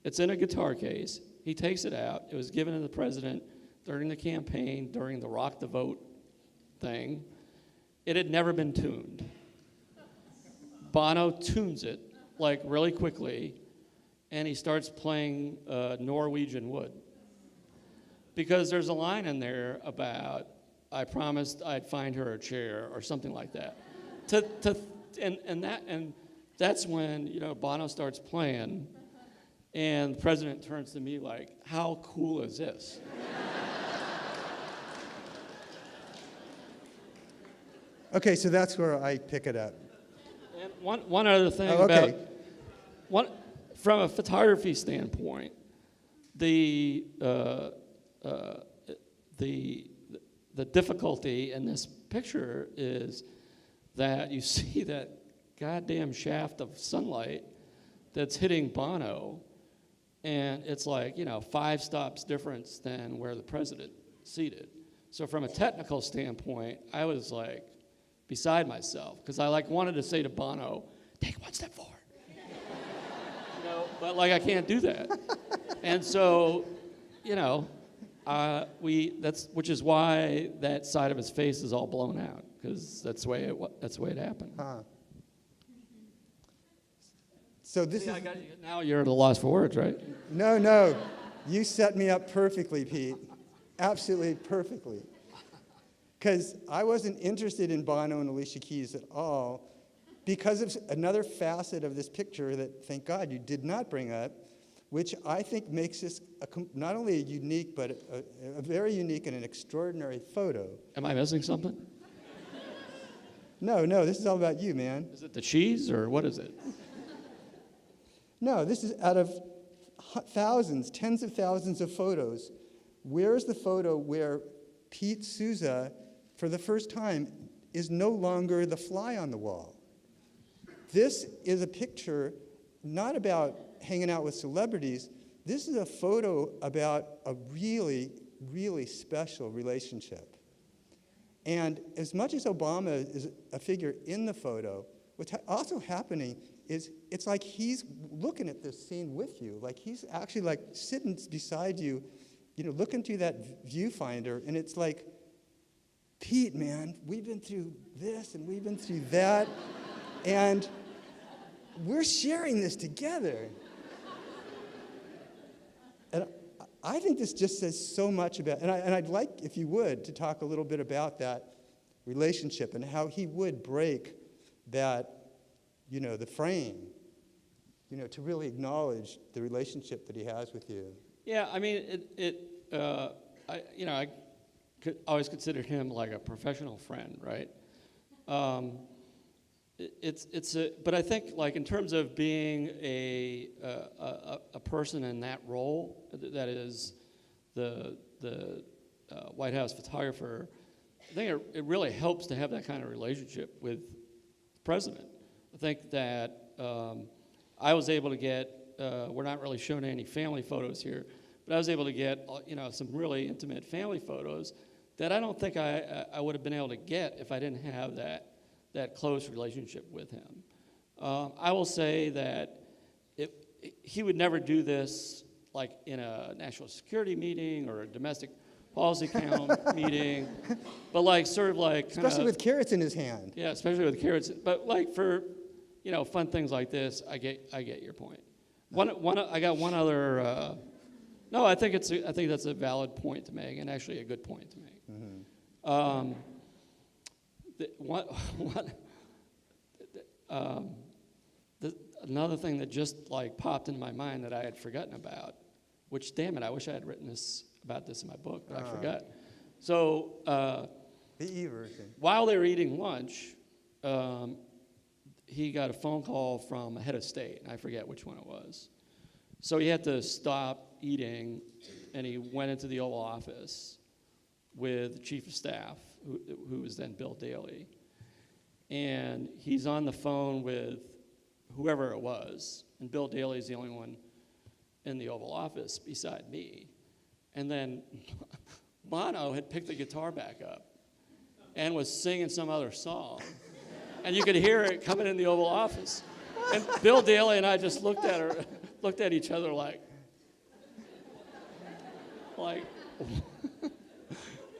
It's in a guitar case. He takes it out. It was given to the president during the campaign, during the Rock the Vote thing. It had never been tuned. Bono tunes it, like, really quickly, and he starts playing Norwegian Wood. Because there's a line in there about, "I promised I'd find her a chair," or something like that. And that's when, Bono starts playing, and the president turns to me like, "How cool is this?" Okay, so that's where I pick it up. And one other thing okay. from a photography standpoint, the difficulty in this picture is that you see that goddamn shaft of sunlight that's hitting Bono, and it's like, 5 stops difference than where the president seated. So from a technical standpoint, I was like beside myself, because I wanted to say to Bono, take one step forward. But I can't do that. And so, which is why that side of his face is all blown out, because that's the way it happened. Huh. So this is... Now you're at a loss for words, right? No. You set me up perfectly, Pete. Absolutely perfectly. Because I wasn't interested in Bono and Alicia Keys at all, because of another facet of this picture that, thank God, you did not bring up, which I think makes this not only a unique, but a very unique and an extraordinary photo. Am I missing something? No, this is all about you, man. Is it the cheese, or what is it? No, this is out of thousands, tens of thousands of photos. Where's the photo where Pete Souza, for the first time, is no longer the fly on the wall? This is a picture not about hanging out with celebrities. This is a photo about a really, really special relationship. And as much as Obama is a figure in the photo, what's also happening is it's like he's looking at this scene with you. Like he's actually sitting beside you, looking through that viewfinder, and it's like, Pete, man, we've been through this and we've been through that, and we're sharing this together. And I think this just says so much about, and I'd like, if you would, to talk a little bit about that relationship and how he would break that, the frame, to really acknowledge the relationship that he has with you. Yeah, I mean, I always considered him like a professional friend, right? But I think in terms of being a person in that role, that is the White House photographer, I think it really helps to have that kind of relationship with the president. I think that I was able to get, we're not really showing any family photos here, but I was able to get some really intimate family photos that I don't think I would have been able to get if I didn't have that close relationship with him. I will say that he would never do this in a national security meeting or a domestic policy meeting, but especially with carrots in his hand. Yeah, especially with carrots. But for fun things like this, I get your point. I got one other. No, I think that's a valid point to make, and actually a good point to make. Mm-hmm. Another thing that just popped into my mind that I had forgotten about, which, damn it, I wish I had written about this in my book, but I forgot. So the E-version. While they were eating lunch, he got a phone call from a head of state, and I forget which one it was. So he had to stop eating, and he went into the Oval Office with the chief of staff, who was then Bill Daley. And he's on the phone with whoever it was, and Bill Daley's the only one in the Oval Office beside me. And then Bono had picked the guitar back up and was singing some other song. And you could hear it coming in the Oval Office. And Bill Daley and I just looked at each other like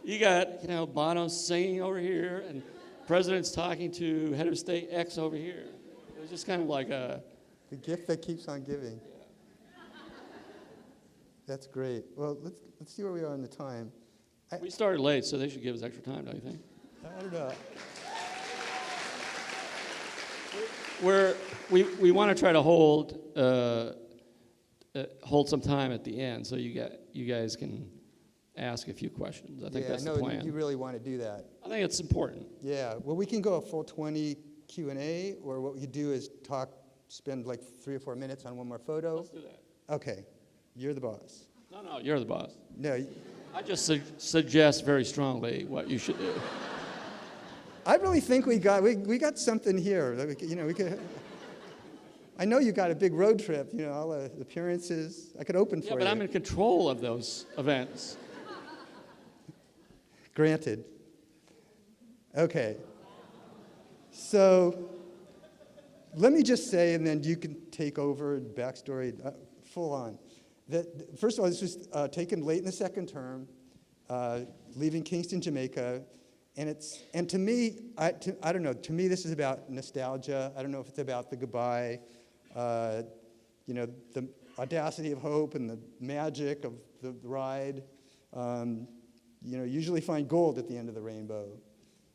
you got, Bono singing over here, and President's talking to head of state X over here. It was just kind of like a... The gift that keeps on giving. Yeah. That's great. Well, let's see where we are in the time. We started late, so they should give us extra time, don't you think? I don't know. We want to try to hold some time at the end, so you guys can ask a few questions. I think that's the plan. You really want to do that. I think it's important. Yeah. Well, we can go a full 20 Q&A, or what we could do is spend 3 or 4 minutes on one more photo. Let's do that. Okay. You're the boss. No, you're the boss. No. I just suggest very strongly what you should do. I really think we got something here. That we could. I know you got a big road trip. All the appearances. I could open for you. Yeah, but I'm in control of those events. Granted. Okay. So let me just say, and then you can take over backstory full on. That first of all, this was taken late in the second term, leaving Kingston, Jamaica, and to me, I don't know. To me, this is about nostalgia. I don't know if it's about the goodbye, the audacity of hope and the magic of the ride. Usually find gold at the end of the rainbow,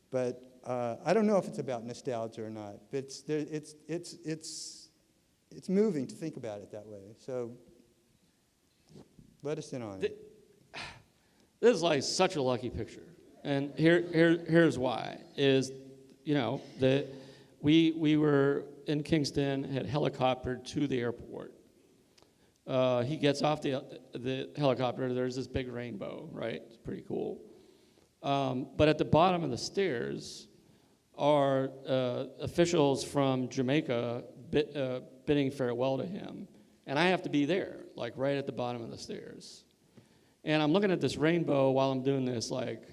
but I don't know if it's about nostalgia or not. But it's moving to think about it that way. So let us in on it. This is like such a lucky picture, and here's why. Is that we were in Kingston, had helicoptered to the airport. He gets off the helicopter. There's this big rainbow, right? It's pretty cool. But at the bottom of the stairs are officials from Jamaica bidding farewell to him, and I have to be there, like right at the bottom of the stairs. And I'm looking at this rainbow while I'm doing this, like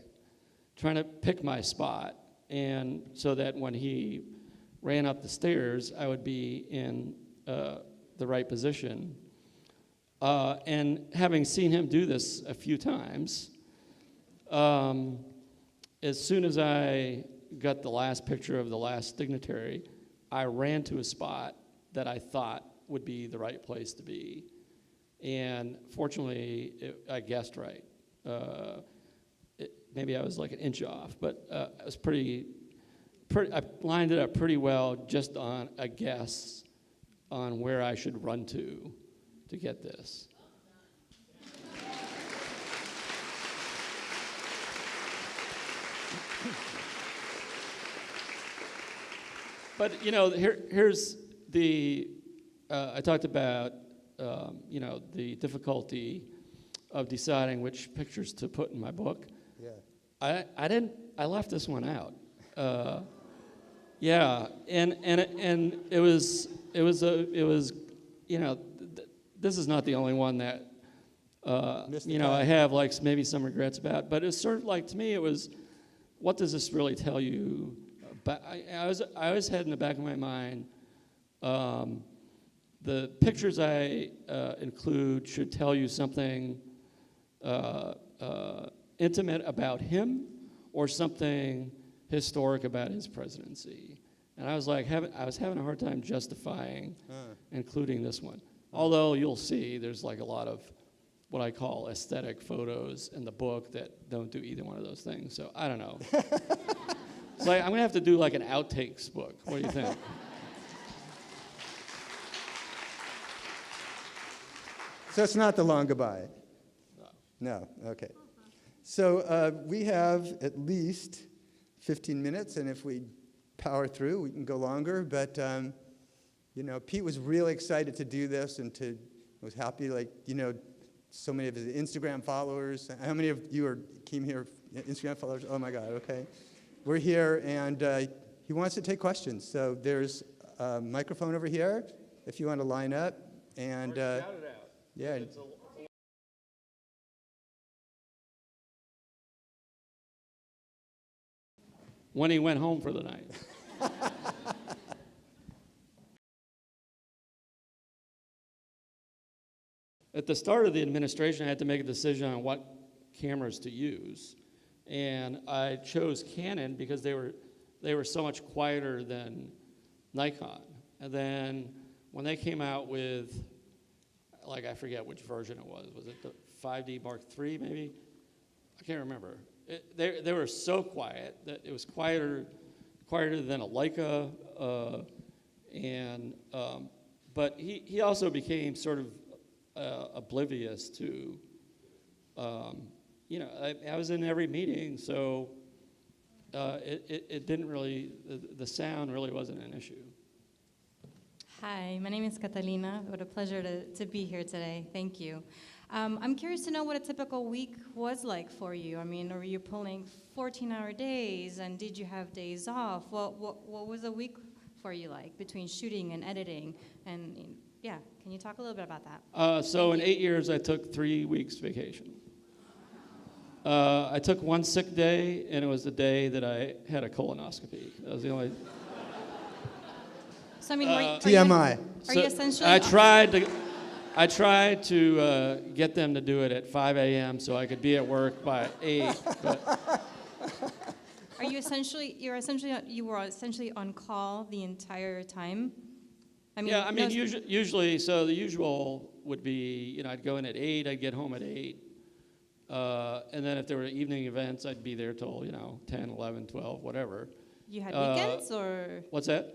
trying to pick my spot, and so that when he ran up the stairs, I would be in the right position. And having seen him do this a few times, as soon as I got the last picture of the last dignitary, I ran to a spot that I thought would be the right place to be. And fortunately, I guessed right. Maybe I was like an inch off, but I was pretty. I lined it up pretty well just on a guess on where I should run to get this. But here's the. I talked about the difficulty of deciding which pictures to put in my book. Yeah. I left this one out. Yeah, and it was this is not the only one that I have like maybe some regrets about, but it's sort of like, to me, it was, what does this really tell you? But I always had in the back of my mind, the pictures I include should tell you something intimate about him or something historic about his presidency. And I was having a hard time justifying including this one. Although you'll see there's like a lot of what I call aesthetic photos in the book that don't do either one of those things. So I don't know. It's like I'm gonna have to do like an outtakes book. What do you think? So it's not the long goodbye? No, okay. So we have at least 15 minutes, and if we power through, we can go longer. But, Pete was really excited to do this and was happy, so many of his Instagram followers. How many of you came here, Instagram followers? Oh, my God, okay. We're here, and he wants to take questions. So there's a microphone over here if you want to line up. And shout it out. Yeah. When he went home for the night. At the start of the administration, I had to make a decision on what cameras to use. And I chose Canon because they were so much quieter than Nikon. And then when they came out with, I forget which version it was. Was it the 5D Mark III, maybe? I can't remember. They were so quiet that it was quieter than a Leica, but he also became sort of oblivious to, I was in every meeting, so it didn't really, the sound really wasn't an issue. Hi, my name is Catalina. What a pleasure to be here today. Thank you. I'm curious to know what a typical week was like for you. I mean, were you pulling 14-hour days, and did you have days off? What was a week for you like between shooting and editing? And yeah, can you talk a little bit about that? So in 8 years, I took 3 weeks vacation. I took one sick day, and it was the day that I had a colonoscopy. That was the only. So I mean, TMI. Are you essentially? I tried to get them to do it at 5 a.m. so I could be at work by 8. But Are you essentially? You were essentially on call the entire time. I mean, yeah, I mean, usually, so the usual would be, I'd go in at 8, I'd get home at 8. And then if there were evening events, I'd be there till, 10, 11, 12, whatever. You had weekends or? What's that?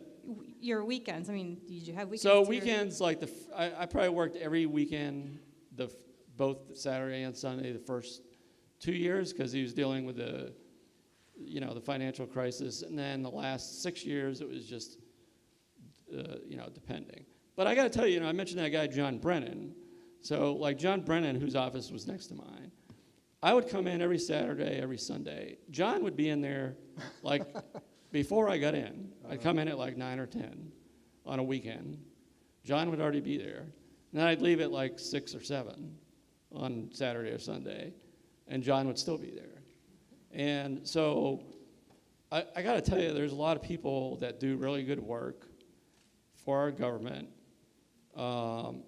Your weekends. I mean, did you have weekends? So weekends, like I probably worked every weekend, both Saturday and Sunday, the first 2 years, because he was dealing with the financial crisis, and then the last 6 years it was just, depending. But I got to tell you, I mentioned that guy John Brennan. So like John Brennan, whose office was next to mine, I would come in every Saturday, every Sunday. John would be in there like. Before I got in, I'd come in at like 9 or 10 on a weekend. John would already be there. And then I'd leave at like 6 or 7 on Saturday or Sunday, and John would still be there. And so I got to tell you, there's a lot of people that do really good work for our government. John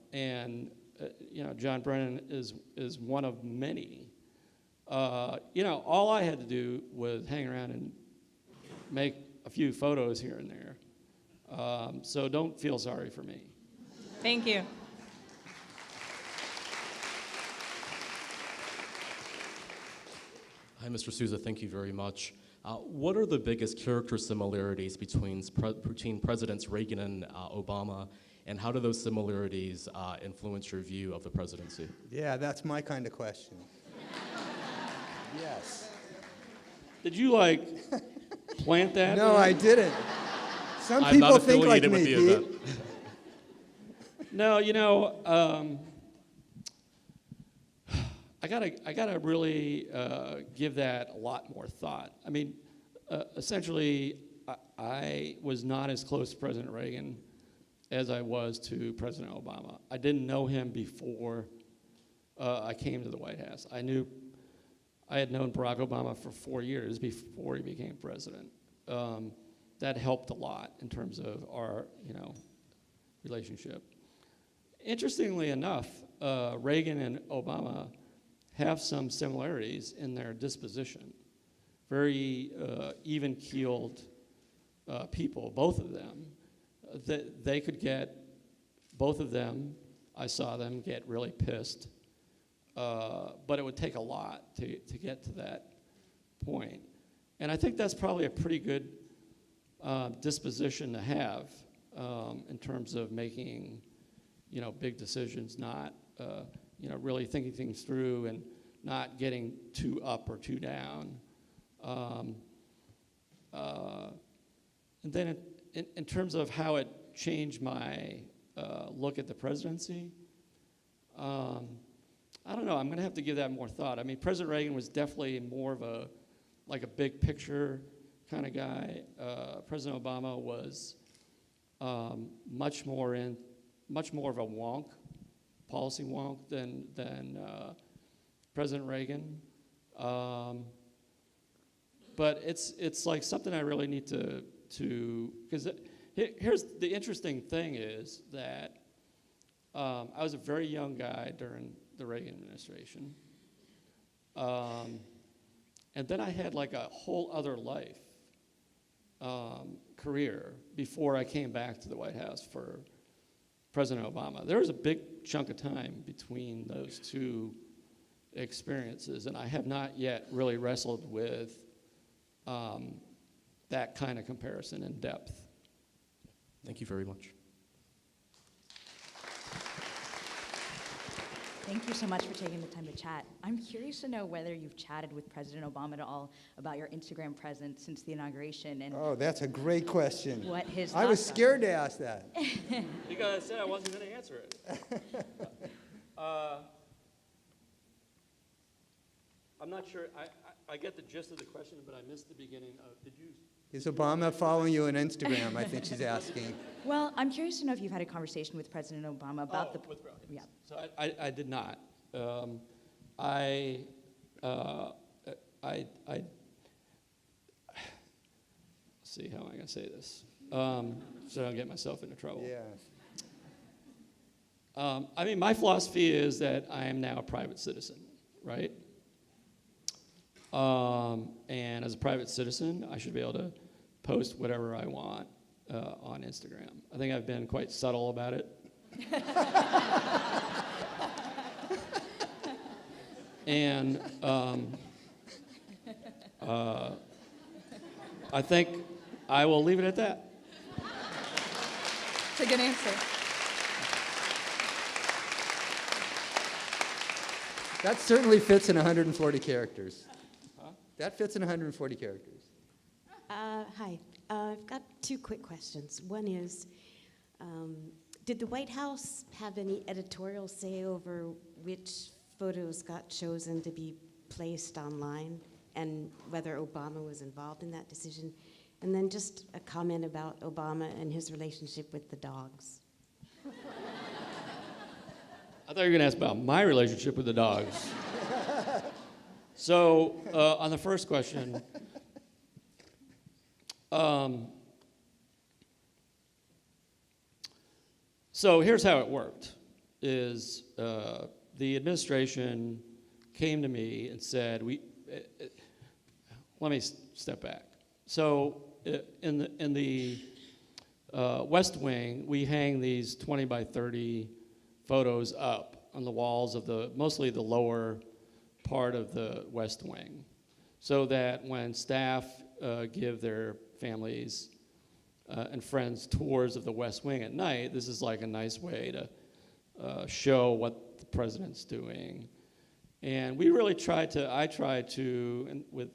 Brennan is one of many. All I had to do was hang around and make a few photos here and there. So don't feel sorry for me. Thank you. Hi, Mr. Souza. Thank you very much. What are the biggest character similarities between Presidents Reagan and Obama, and how do those similarities influence your view of the presidency? Yeah, that's my kind of question. Yes. Did you plant that? No, I didn't. Some I'm people not think like affiliated me, with the Pete. event. No, I gotta really give that a lot more thought. I mean, essentially, I was not as close to President Reagan as I was to President Obama. I didn't know him before I came to the White House. I had known Barack Obama for 4 years before he became president. That helped a lot in terms of our, relationship. Interestingly enough, Reagan and Obama have some similarities in their disposition. Very even-keeled people, both of them. They could get, both of them, I saw them get really pissed. But it would take a lot to get to that point. And I think that's probably a pretty good disposition to have in terms of making, big decisions, not, really thinking things through and not getting too up or too down. And then in terms of how it changed my look at the presidency, I don't know. I'm going to have to give that more thought. I mean, President Reagan was definitely more of a big picture kind of guy. President Obama was much more of a wonk, policy wonk than President Reagan. But it's like something I really need to because here's the interesting thing is that I was a very young guy during the Reagan administration. And then I had a whole other life, career, before I came back to the White House for President Obama. There was a big chunk of time between those two experiences, and I have not yet really wrestled with that kind of comparison in depth. Thank you very much. Thank you so much for taking the time to chat. I'm curious to know whether you've chatted with President Obama at all about your Instagram presence since the inauguration and Oh, that's a great question. what his I was thoughts are. scared to ask that. Because I said I wasn't going to answer it. not sure. I get the gist of the question, but I missed the beginning. Did you? Is Obama following you on Instagram? I think she's asking. Well, I'm curious to know if you've had a conversation with President Obama about with Barack. Yeah. So I did not. I see, how am I going to say this? So I don't get myself into trouble. Yeah. I mean, my philosophy is that I am now a private citizen, right? And as a private citizen, I should be able to post whatever I want on Instagram. I think I've been quite subtle about it. And I think I will leave it at that. It's a good answer. That certainly fits in 140 characters. Huh? That fits in 140 characters. Hi. I've got two quick questions. One is, did the White House have any editorial say over which photos got chosen to be placed online and whether Obama was involved in that decision? And then just a comment about Obama and his relationship with the dogs. I thought you were going to ask about my relationship with the dogs. So, on the first question, so here's how it worked, is the administration came to me and said, let me step back. So in the West Wing, we hang these 20 by 30 photos up on the walls of mostly the lower part of the West Wing, so that when staff give their families and friends tours of the West Wing at night, this is like a nice way to show what the president's doing. And we really tried to, and with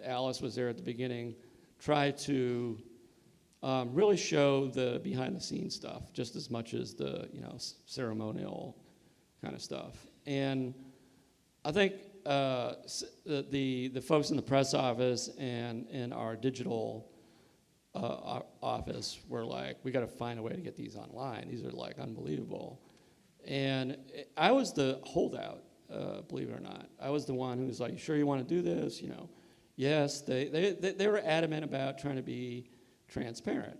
Alice was there at the beginning, try to really show the behind-the-scenes stuff just as much as the ceremonial kind of stuff. And I think the folks in the press office and in our digital office were like, we got to find a way to get these online. These are like unbelievable. And I was the holdout, believe it or not. I was the one who was like, you sure you want to do this? Yes, they were adamant about trying to be transparent.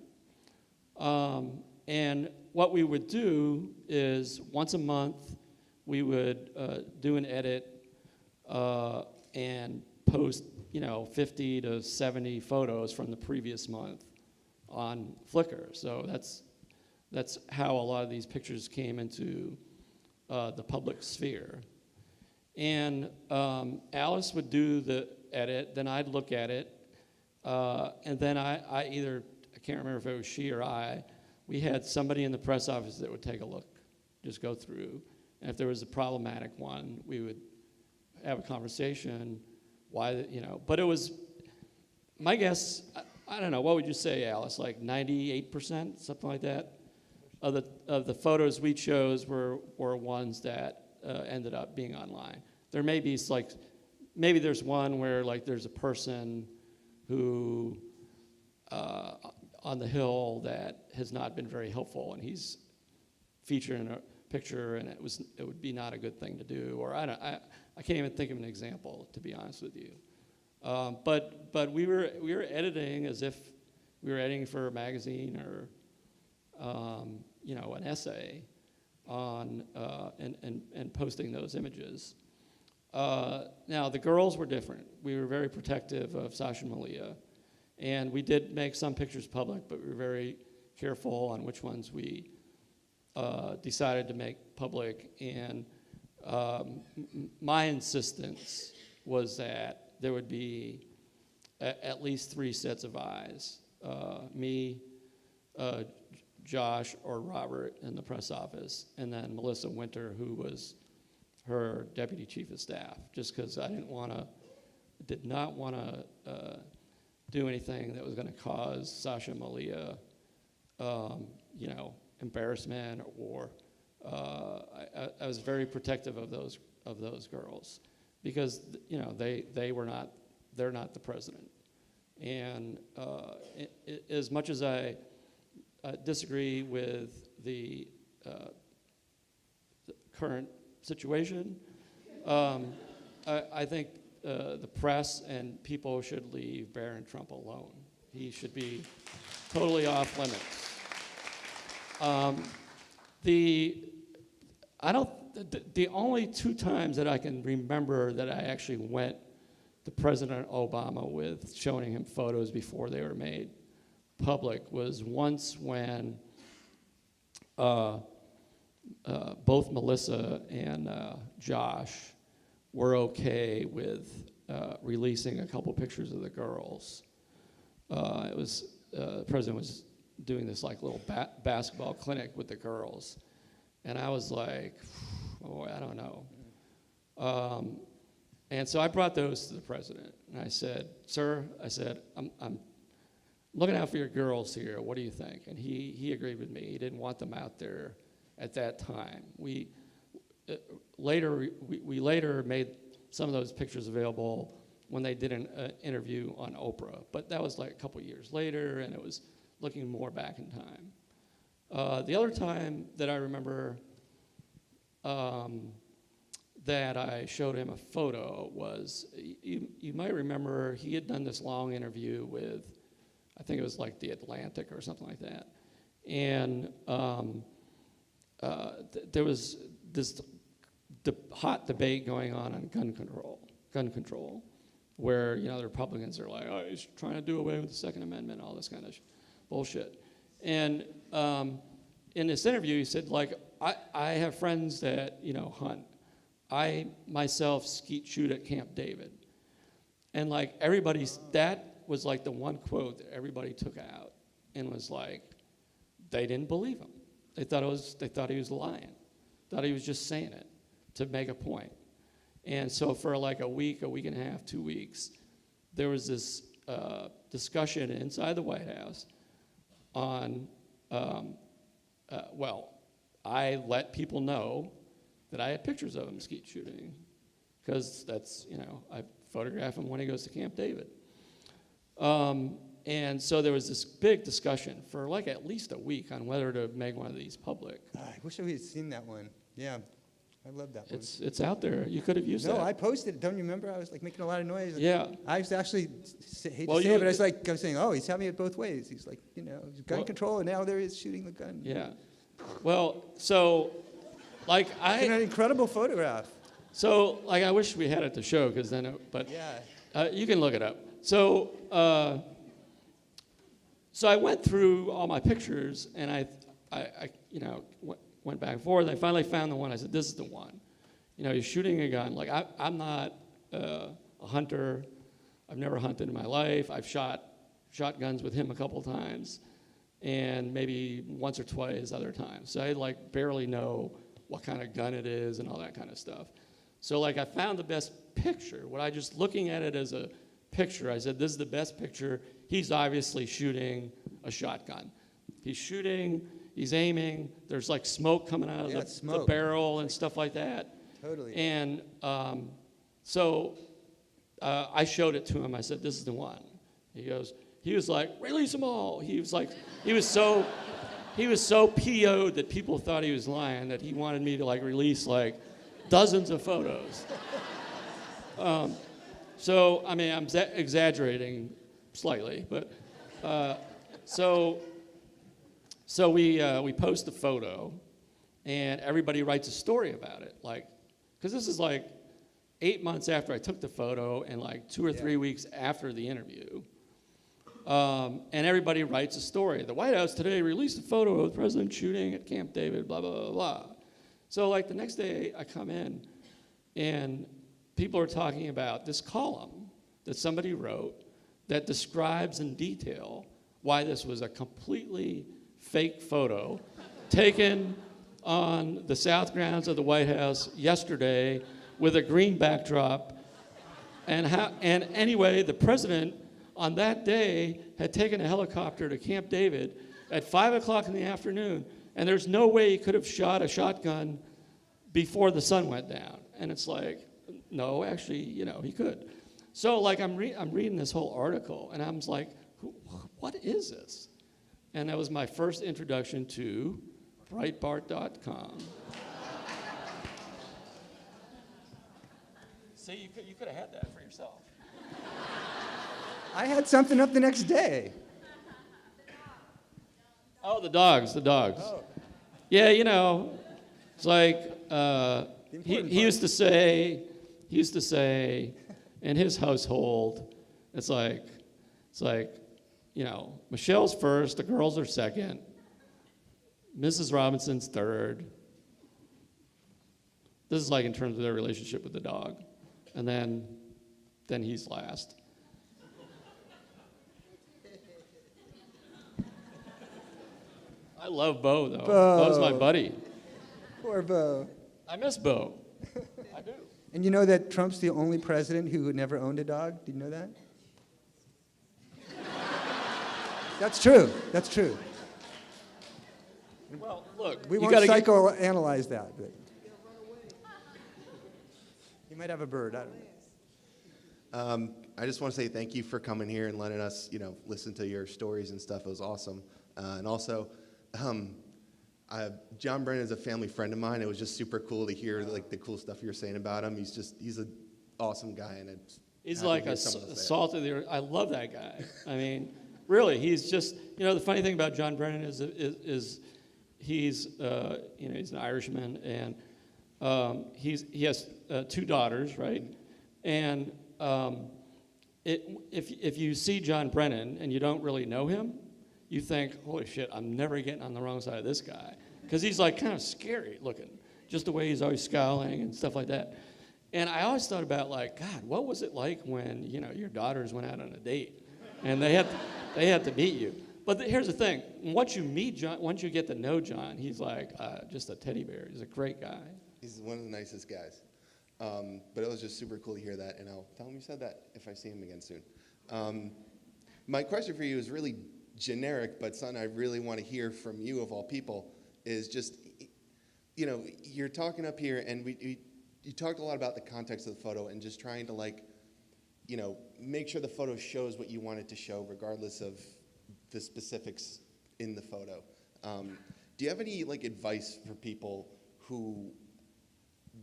And what we would do is once a month, we would do an edit and post 50 to 70 photos from the previous month on Flickr. So that's how a lot of these pictures came into the public sphere. And Alice would do the edit, then I'd look at it, and then I can't remember if it was she or we had somebody in the press office that would take a look, just go through. And if there was a problematic one, we would have a conversation, but it was, my guess, I don't know, what would you say, Alice, like 98%, something like that, of the photos we chose were ones that ended up being online. There may be maybe there's one where there's a person who on the Hill that has not been very helpful, and he's featured in a picture, and it would be not a good thing to do, or I can't even think of an example, to be honest with you. But we were editing as if we were editing for a magazine or an essay on and posting those images. Now the girls were different. We were very protective of Sasha and Malia, and we did make some pictures public, but we were very careful on which ones we decided to make public. And my insistence was that there would be at least 3 sets of eyes, me, Josh, or Robert in the press office, and then Melissa Winter, who was her deputy chief of staff, just because I did not want to do anything that was going to cause Sasha and Malia, embarrassment, or I was very protective of those girls, because they're not the president. And as much as I disagree with the current situation, I think the press and people should leave Barron Trump alone. He should be totally off limits. The only 2 times that I can remember that I actually went to President Obama with showing him photos before they were made public was once when both Melissa and Josh were okay with releasing a couple pictures of the girls. The president was doing this like little basketball clinic with the girls, and I was like, oh, I don't know. And so I brought those to the president, and I said, sir, I'm looking out for your girls here. What do you think? And he agreed with me. He didn't want them out there at that time. We later made some of those pictures available when they did an interview on Oprah, but that was like a couple years later, and it was looking more back in time. The other time that I remember that I showed him a photo was, you might remember he had done this long interview with, I think it was like The Atlantic or something like that. And there was this hot debate going on gun control, where the Republicans are like, oh, he's trying to do away with the Second Amendment, all this kind of bullshit. And in this interview, he said, like, I have friends that hunt. I myself skeet shoot at Camp David, and like that was like the one quote that everybody took out, and was like, they didn't believe him. They thought he was lying. Thought he was just saying it to make a point. And so for like a week and a half, 2 weeks, there was this discussion inside the White House on, I let people know that I had pictures of him skeet shooting, because that's, I photograph him when he goes to Camp David. And so there was this big discussion for like at least a week on whether to make one of these public. I wish we had seen that one. Yeah, I love that one. It's out there. You could have used that. No, I posted it. Don't you remember? I was like making a lot of noise. Yeah. I was actually hate to say it, but I was saying, oh, he's having it both ways. He's like, gun control, and now there he is shooting the gun. Yeah. Well, so like it's an incredible photograph. So like I wish we had it to show, because then, you can look it up. So I went through all my pictures, and I went back and forth. I finally found the one. I said, this is the one. He's shooting a gun. Like I'm not a hunter. I've never hunted in my life. I've shot guns with him a couple times, and maybe once or twice other times. So I like barely know what kind of gun it is and all that kind of stuff. So like I found the best picture. When I just looking at it as a picture, I said, this is the best picture. He's obviously shooting a shotgun. He's shooting, he's aiming, there's like smoke coming out of the barrel and stuff like that. Totally. And so I showed it to him. I said, this is the one. He was like, release them all. He was so PO'd that people thought he was lying, that he wanted me to like release like dozens of photos. So, I mean, I'm exaggerating slightly, but so we post the photo, and everybody writes a story about it, like, because this is like 8 months after I took the photo, and like 2 or 3 weeks after the interview, and everybody writes a story. The White House today released a photo of the president shooting at Camp David, blah, blah, blah, blah. So like the next day I come in, and people are talking about this column that somebody wrote that describes in detail why this was a completely fake photo taken on the south grounds of the White House yesterday with a green backdrop. And anyway, the president on that day had taken a helicopter to Camp David at 5 o'clock in the afternoon, and there's no way he could have shot a shotgun before the sun went down. And it's like, no, actually, he could. So like I'm reading this whole article, and I'm like, what is this? And that was my first introduction to Breitbart.com. See, you could have had that for yourself. I had something up the next day. Oh, the dogs. Oh. Yeah, it's like he used to say in his household, it's like Michelle's first, the girls are second, Mrs. Robinson's third. This is like in terms of their relationship with the dog, and then he's last. I love Bo, though. Bo's my buddy. Poor Bo. I miss Bo. I do. And you know that Trump's the only president who never owned a dog? Did you know that? That's true. That's true. Well, look, We you won't gotta psychoanalyze that. But you might have a bird. I don't know. I just want to say thank you for coming here and letting us, listen to your stories and stuff. It was awesome. And also, John Brennan is a family friend of mine. It was just super cool to hear like the cool stuff you're saying about him. He's an awesome guy, and he's like a salt of the earth. I love that guy. I mean, really, he's just the funny thing about John Brennan is he's he's an Irishman, and he has 2 daughters, right? And if you see John Brennan and you don't really know him, you think, holy shit, I'm never getting on the wrong side of this guy. Because he's like kind of scary looking, just the way he's always scowling and stuff like that. And I always thought about like, God, what was it like when, your daughters went out on a date and they had to meet you? But here's the thing, once you meet John, once you get to know John, he's like just a teddy bear. He's a great guy. He's one of the nicest guys. But it was just super cool to hear that, and I'll tell him you said that if I see him again soon. My question for you is really generic, but something I really want to hear from you of all people is just, you're talking up here, and you talked a lot about the context of the photo and just trying to make sure the photo shows what you want it to show, regardless of the specifics in the photo. Do you have any advice for people who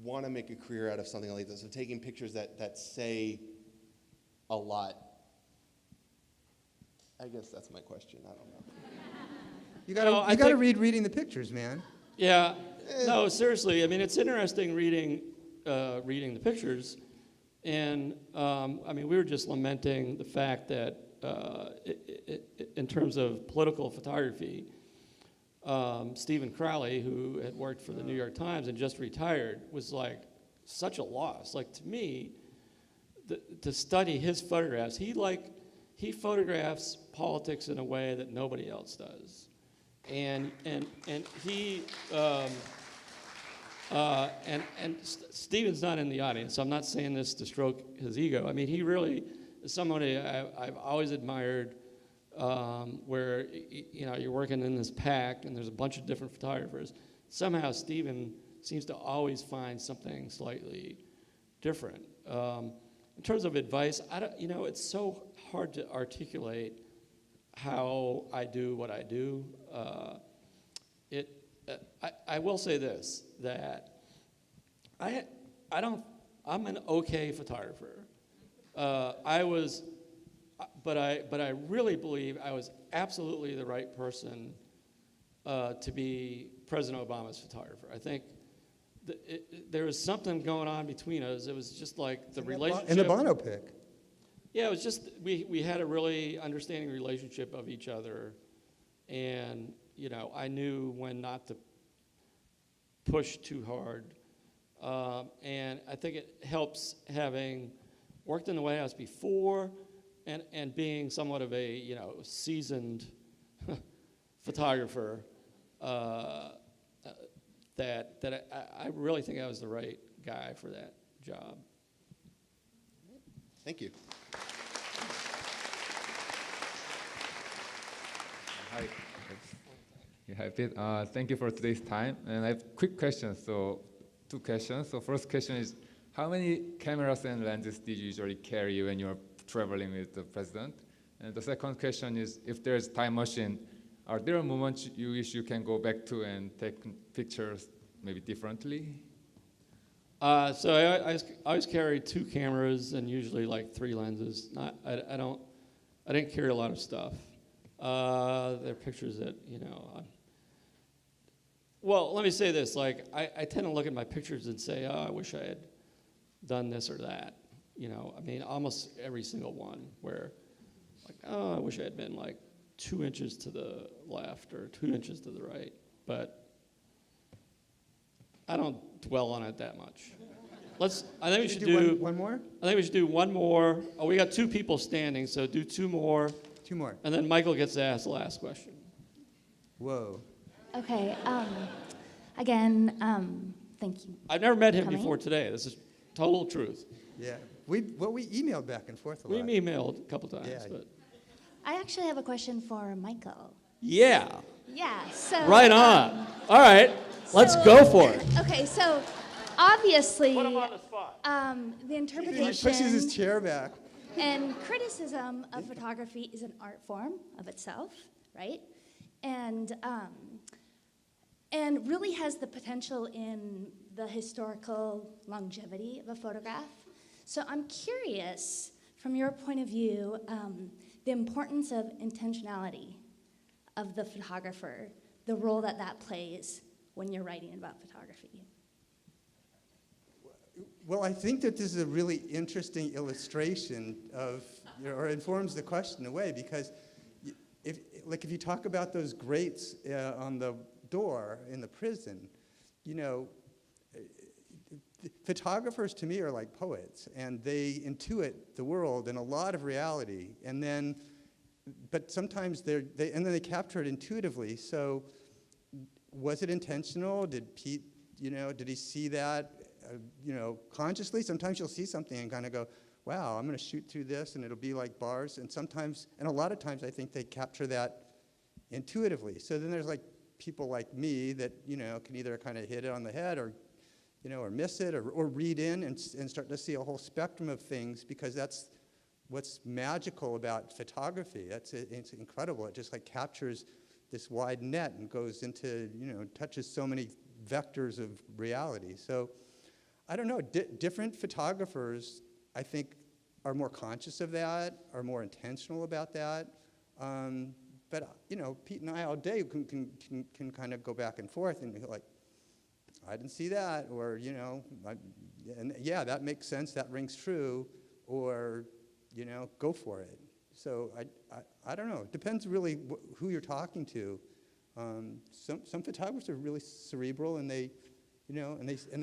want to make a career out of something like this, of taking pictures that say a lot? I guess that's my question. I don't know. You gotta read Reading the Pictures, man. Yeah. No, seriously. I mean, it's interesting reading the pictures, and we were just lamenting the fact that in terms of political photography, Stephen Crowley, who had worked for the New York Times and just retired, was like such a loss. Like, to me, to study his photographs, he photographs politics in a way that nobody else does, and he Stephen's not in the audience, so I'm not saying this to stroke his ego. I mean, he really is somebody I've always admired. Where you're working in this pack and there's a bunch of different photographers. Somehow Stephen seems to always find something slightly different. In terms of advice, it's so hard to articulate how I do what I do. I will say this, that I'm an okay photographer. But I really believe I was absolutely the right person to be President Obama's photographer. I think there was something going on between us. It was just like the relationship. In the Bono pic. Yeah, it was just, we had a really understanding relationship of each other. And, I knew when not to push too hard. And I think it helps having worked in the White House before, and being somewhat of a seasoned photographer, that I really think I was the right guy for that job. Thank you. Hi. Yeah, hi, Pete. Thank you for today's time. And I have quick questions. So 2 questions. So first question is, how many cameras and lenses did you usually carry when you're traveling with the president? And the second question is, if there's time machine, are there moments you wish you can go back to and take pictures maybe differently? So I always carry 2 cameras and usually like 3 lenses. I didn't carry a lot of stuff. There are pictures that, well, let me say this, like, I tend to look at my pictures and say, oh, I wish I had done this or that. I mean, almost every single one where, like, oh, I wish I had been like 2 inches to the left or 2 inches to the right. But I don't dwell on it that much. I think we should do one more? I think we should do one more. Oh, we got 2 people standing, so do 2 more. 2 more. And then Michael gets to ask the last question. Whoa. Okay. Again, thank you. I've never met him Coming? before today. This is total truth. Yeah. We emailed back and forth a lot. We emailed a couple times, Yeah. but I actually have a question for Michael. yeah, Yeah. So. right on. All right, let's so- go for it. Okay. So, obviously, Put him on the spot. the He interpretation pushes his chair back. and criticism of photography is an art form of itself, right? And really has the potential in the historical longevity of a photograph. So I'm curious, from your point of view, the importance of intentionality of the photographer, the role that plays when you're writing about photography. Well, I think that this is a really interesting illustration of, or informs the question in a way, because if you talk about those grates on the door in the prison, photographers to me are like poets, and they intuit the world and a lot of reality, but sometimes they capture it intuitively. So, was it intentional? Did Pete, did he see that, consciously? Sometimes you'll see something and kind of go, wow, I'm going to shoot through this, and it'll be like bars. And a lot of times, I think they capture that intuitively. So then there's like people like me that can either kind of hit it on the head or miss it or read in and start to see a whole spectrum of things, because that's what's magical about photography. It's incredible. It just like captures this wide net and goes into, touches so many vectors of reality. So I don't know, different photographers, I think, are more conscious of that, are more intentional about that. But Pete and I all day can kind of go back and forth and be like, I didn't see that, or yeah, that makes sense, that rings true, or go for it. So I don't know. It depends really who you're talking to. Some photographers are really cerebral, and they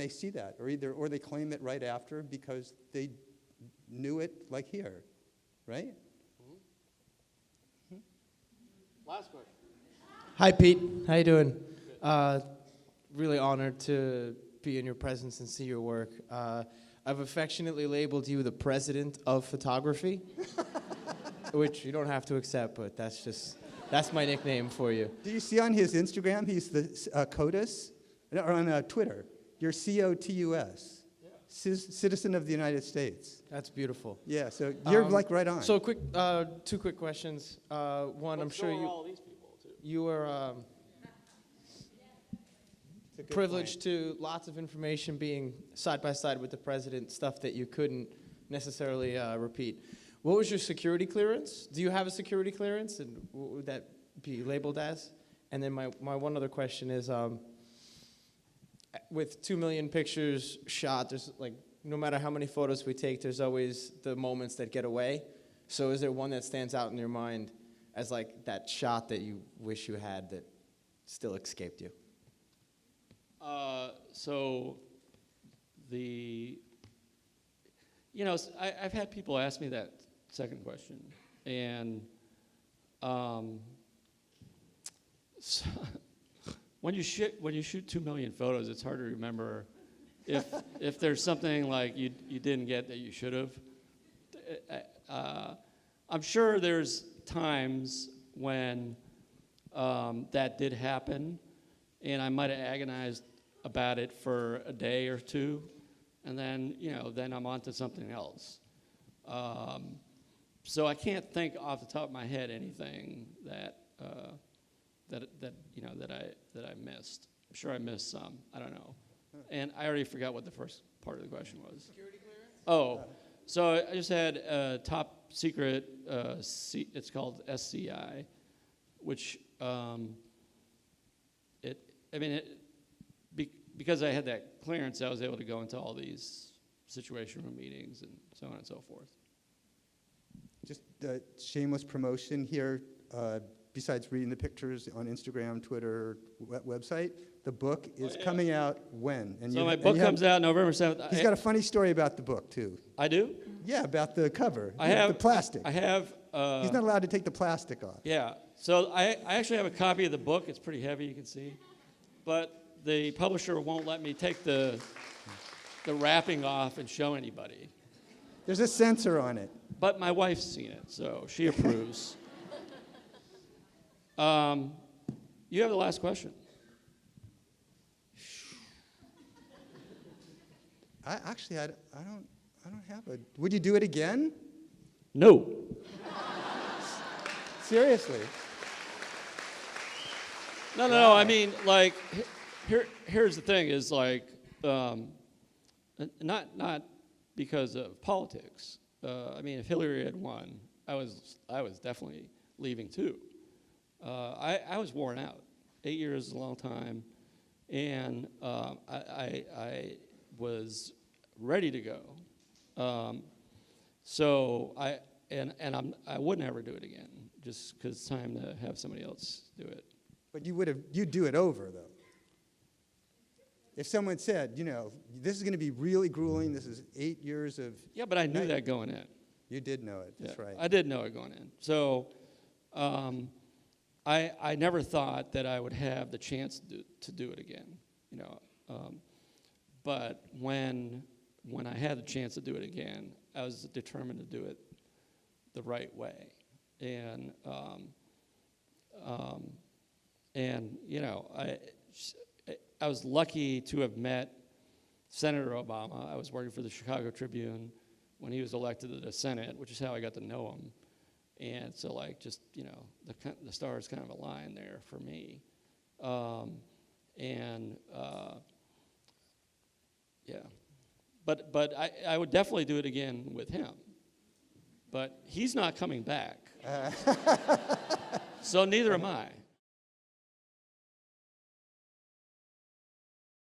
see that, or they claim it right after because they knew it, like here, right? Last question. Hi, Pete. How you doing? Really honored to be in your presence and see your work. I've affectionately labeled you the president of photography, which you don't have to accept, but that's my nickname for you. Do you see on his Instagram, he's the COTUS, or on Twitter, you're COTUS. Citizen of the United States. That's beautiful. Yeah, so you're like right on. So quick, 2 quick questions. One, I'm sure all these people too. you were privileged to lots of information being side by side with the president, stuff that you couldn't necessarily repeat. What was your security clearance? Do you have a security clearance, and what would that be labeled as? And then my one other question is, with 2 million pictures shot, there's like, no matter how many photos we take, there's always the moments that get away. So is there one that stands out in your mind as like that shot that you wish you had that still escaped you? So I've had people ask me that second question, and so when you shoot 2 million photos, it's hard to remember if there's something like you didn't get that you should have. I'm sure there's times when that did happen, and I might have agonized about it for a day or two, and then then I'm on to something else. So I can't think off the top of my head anything that I missed. I'm sure I missed some. I don't know, and I already forgot what the first part of the question was. Security clearance? Oh, so I just had top secret. It's called SCI, which because I had that clearance, I was able to go into all these situation room meetings and so on and so forth. Just shameless promotion here. Besides reading the pictures on Instagram, Twitter, website, the book is coming out when? And so my book comes out November 7th. He's got a funny story about the book, too. I do? Yeah, about the cover. I have the plastic. I have. He's not allowed to take the plastic off. Yeah. So I actually have a copy of the book. It's pretty heavy, you can see. But the publisher won't let me take the wrapping off and show anybody. There's a censor on it. But my wife's seen it, so she approves. You have the last question. I don't have a. Would you do it again? No. Seriously. No. I mean, like, here's the thing: is like, not because of politics. I mean, if Hillary had won, I was definitely leaving too. I was worn out. 8 years is a long time, and I was ready to go. So I wouldn't ever do it again, just because it's time to have somebody else do it. But you'd do it over though. If someone said, this is going to be really grueling. This is 8 years of. Yeah, but I knew that going in. You did know it. That's right. I did know it going in. So. I never thought that I would have the chance to do it again, but when I had the chance to do it again, I was determined to do it the right way, and I was lucky to have met Senator Obama. I was working for the Chicago Tribune when he was elected to the Senate, which is how I got to know him. And so, like, just, the stars kind of aligned there for me. Yeah. But I would definitely do it again with him. But he's not coming back. So neither am I.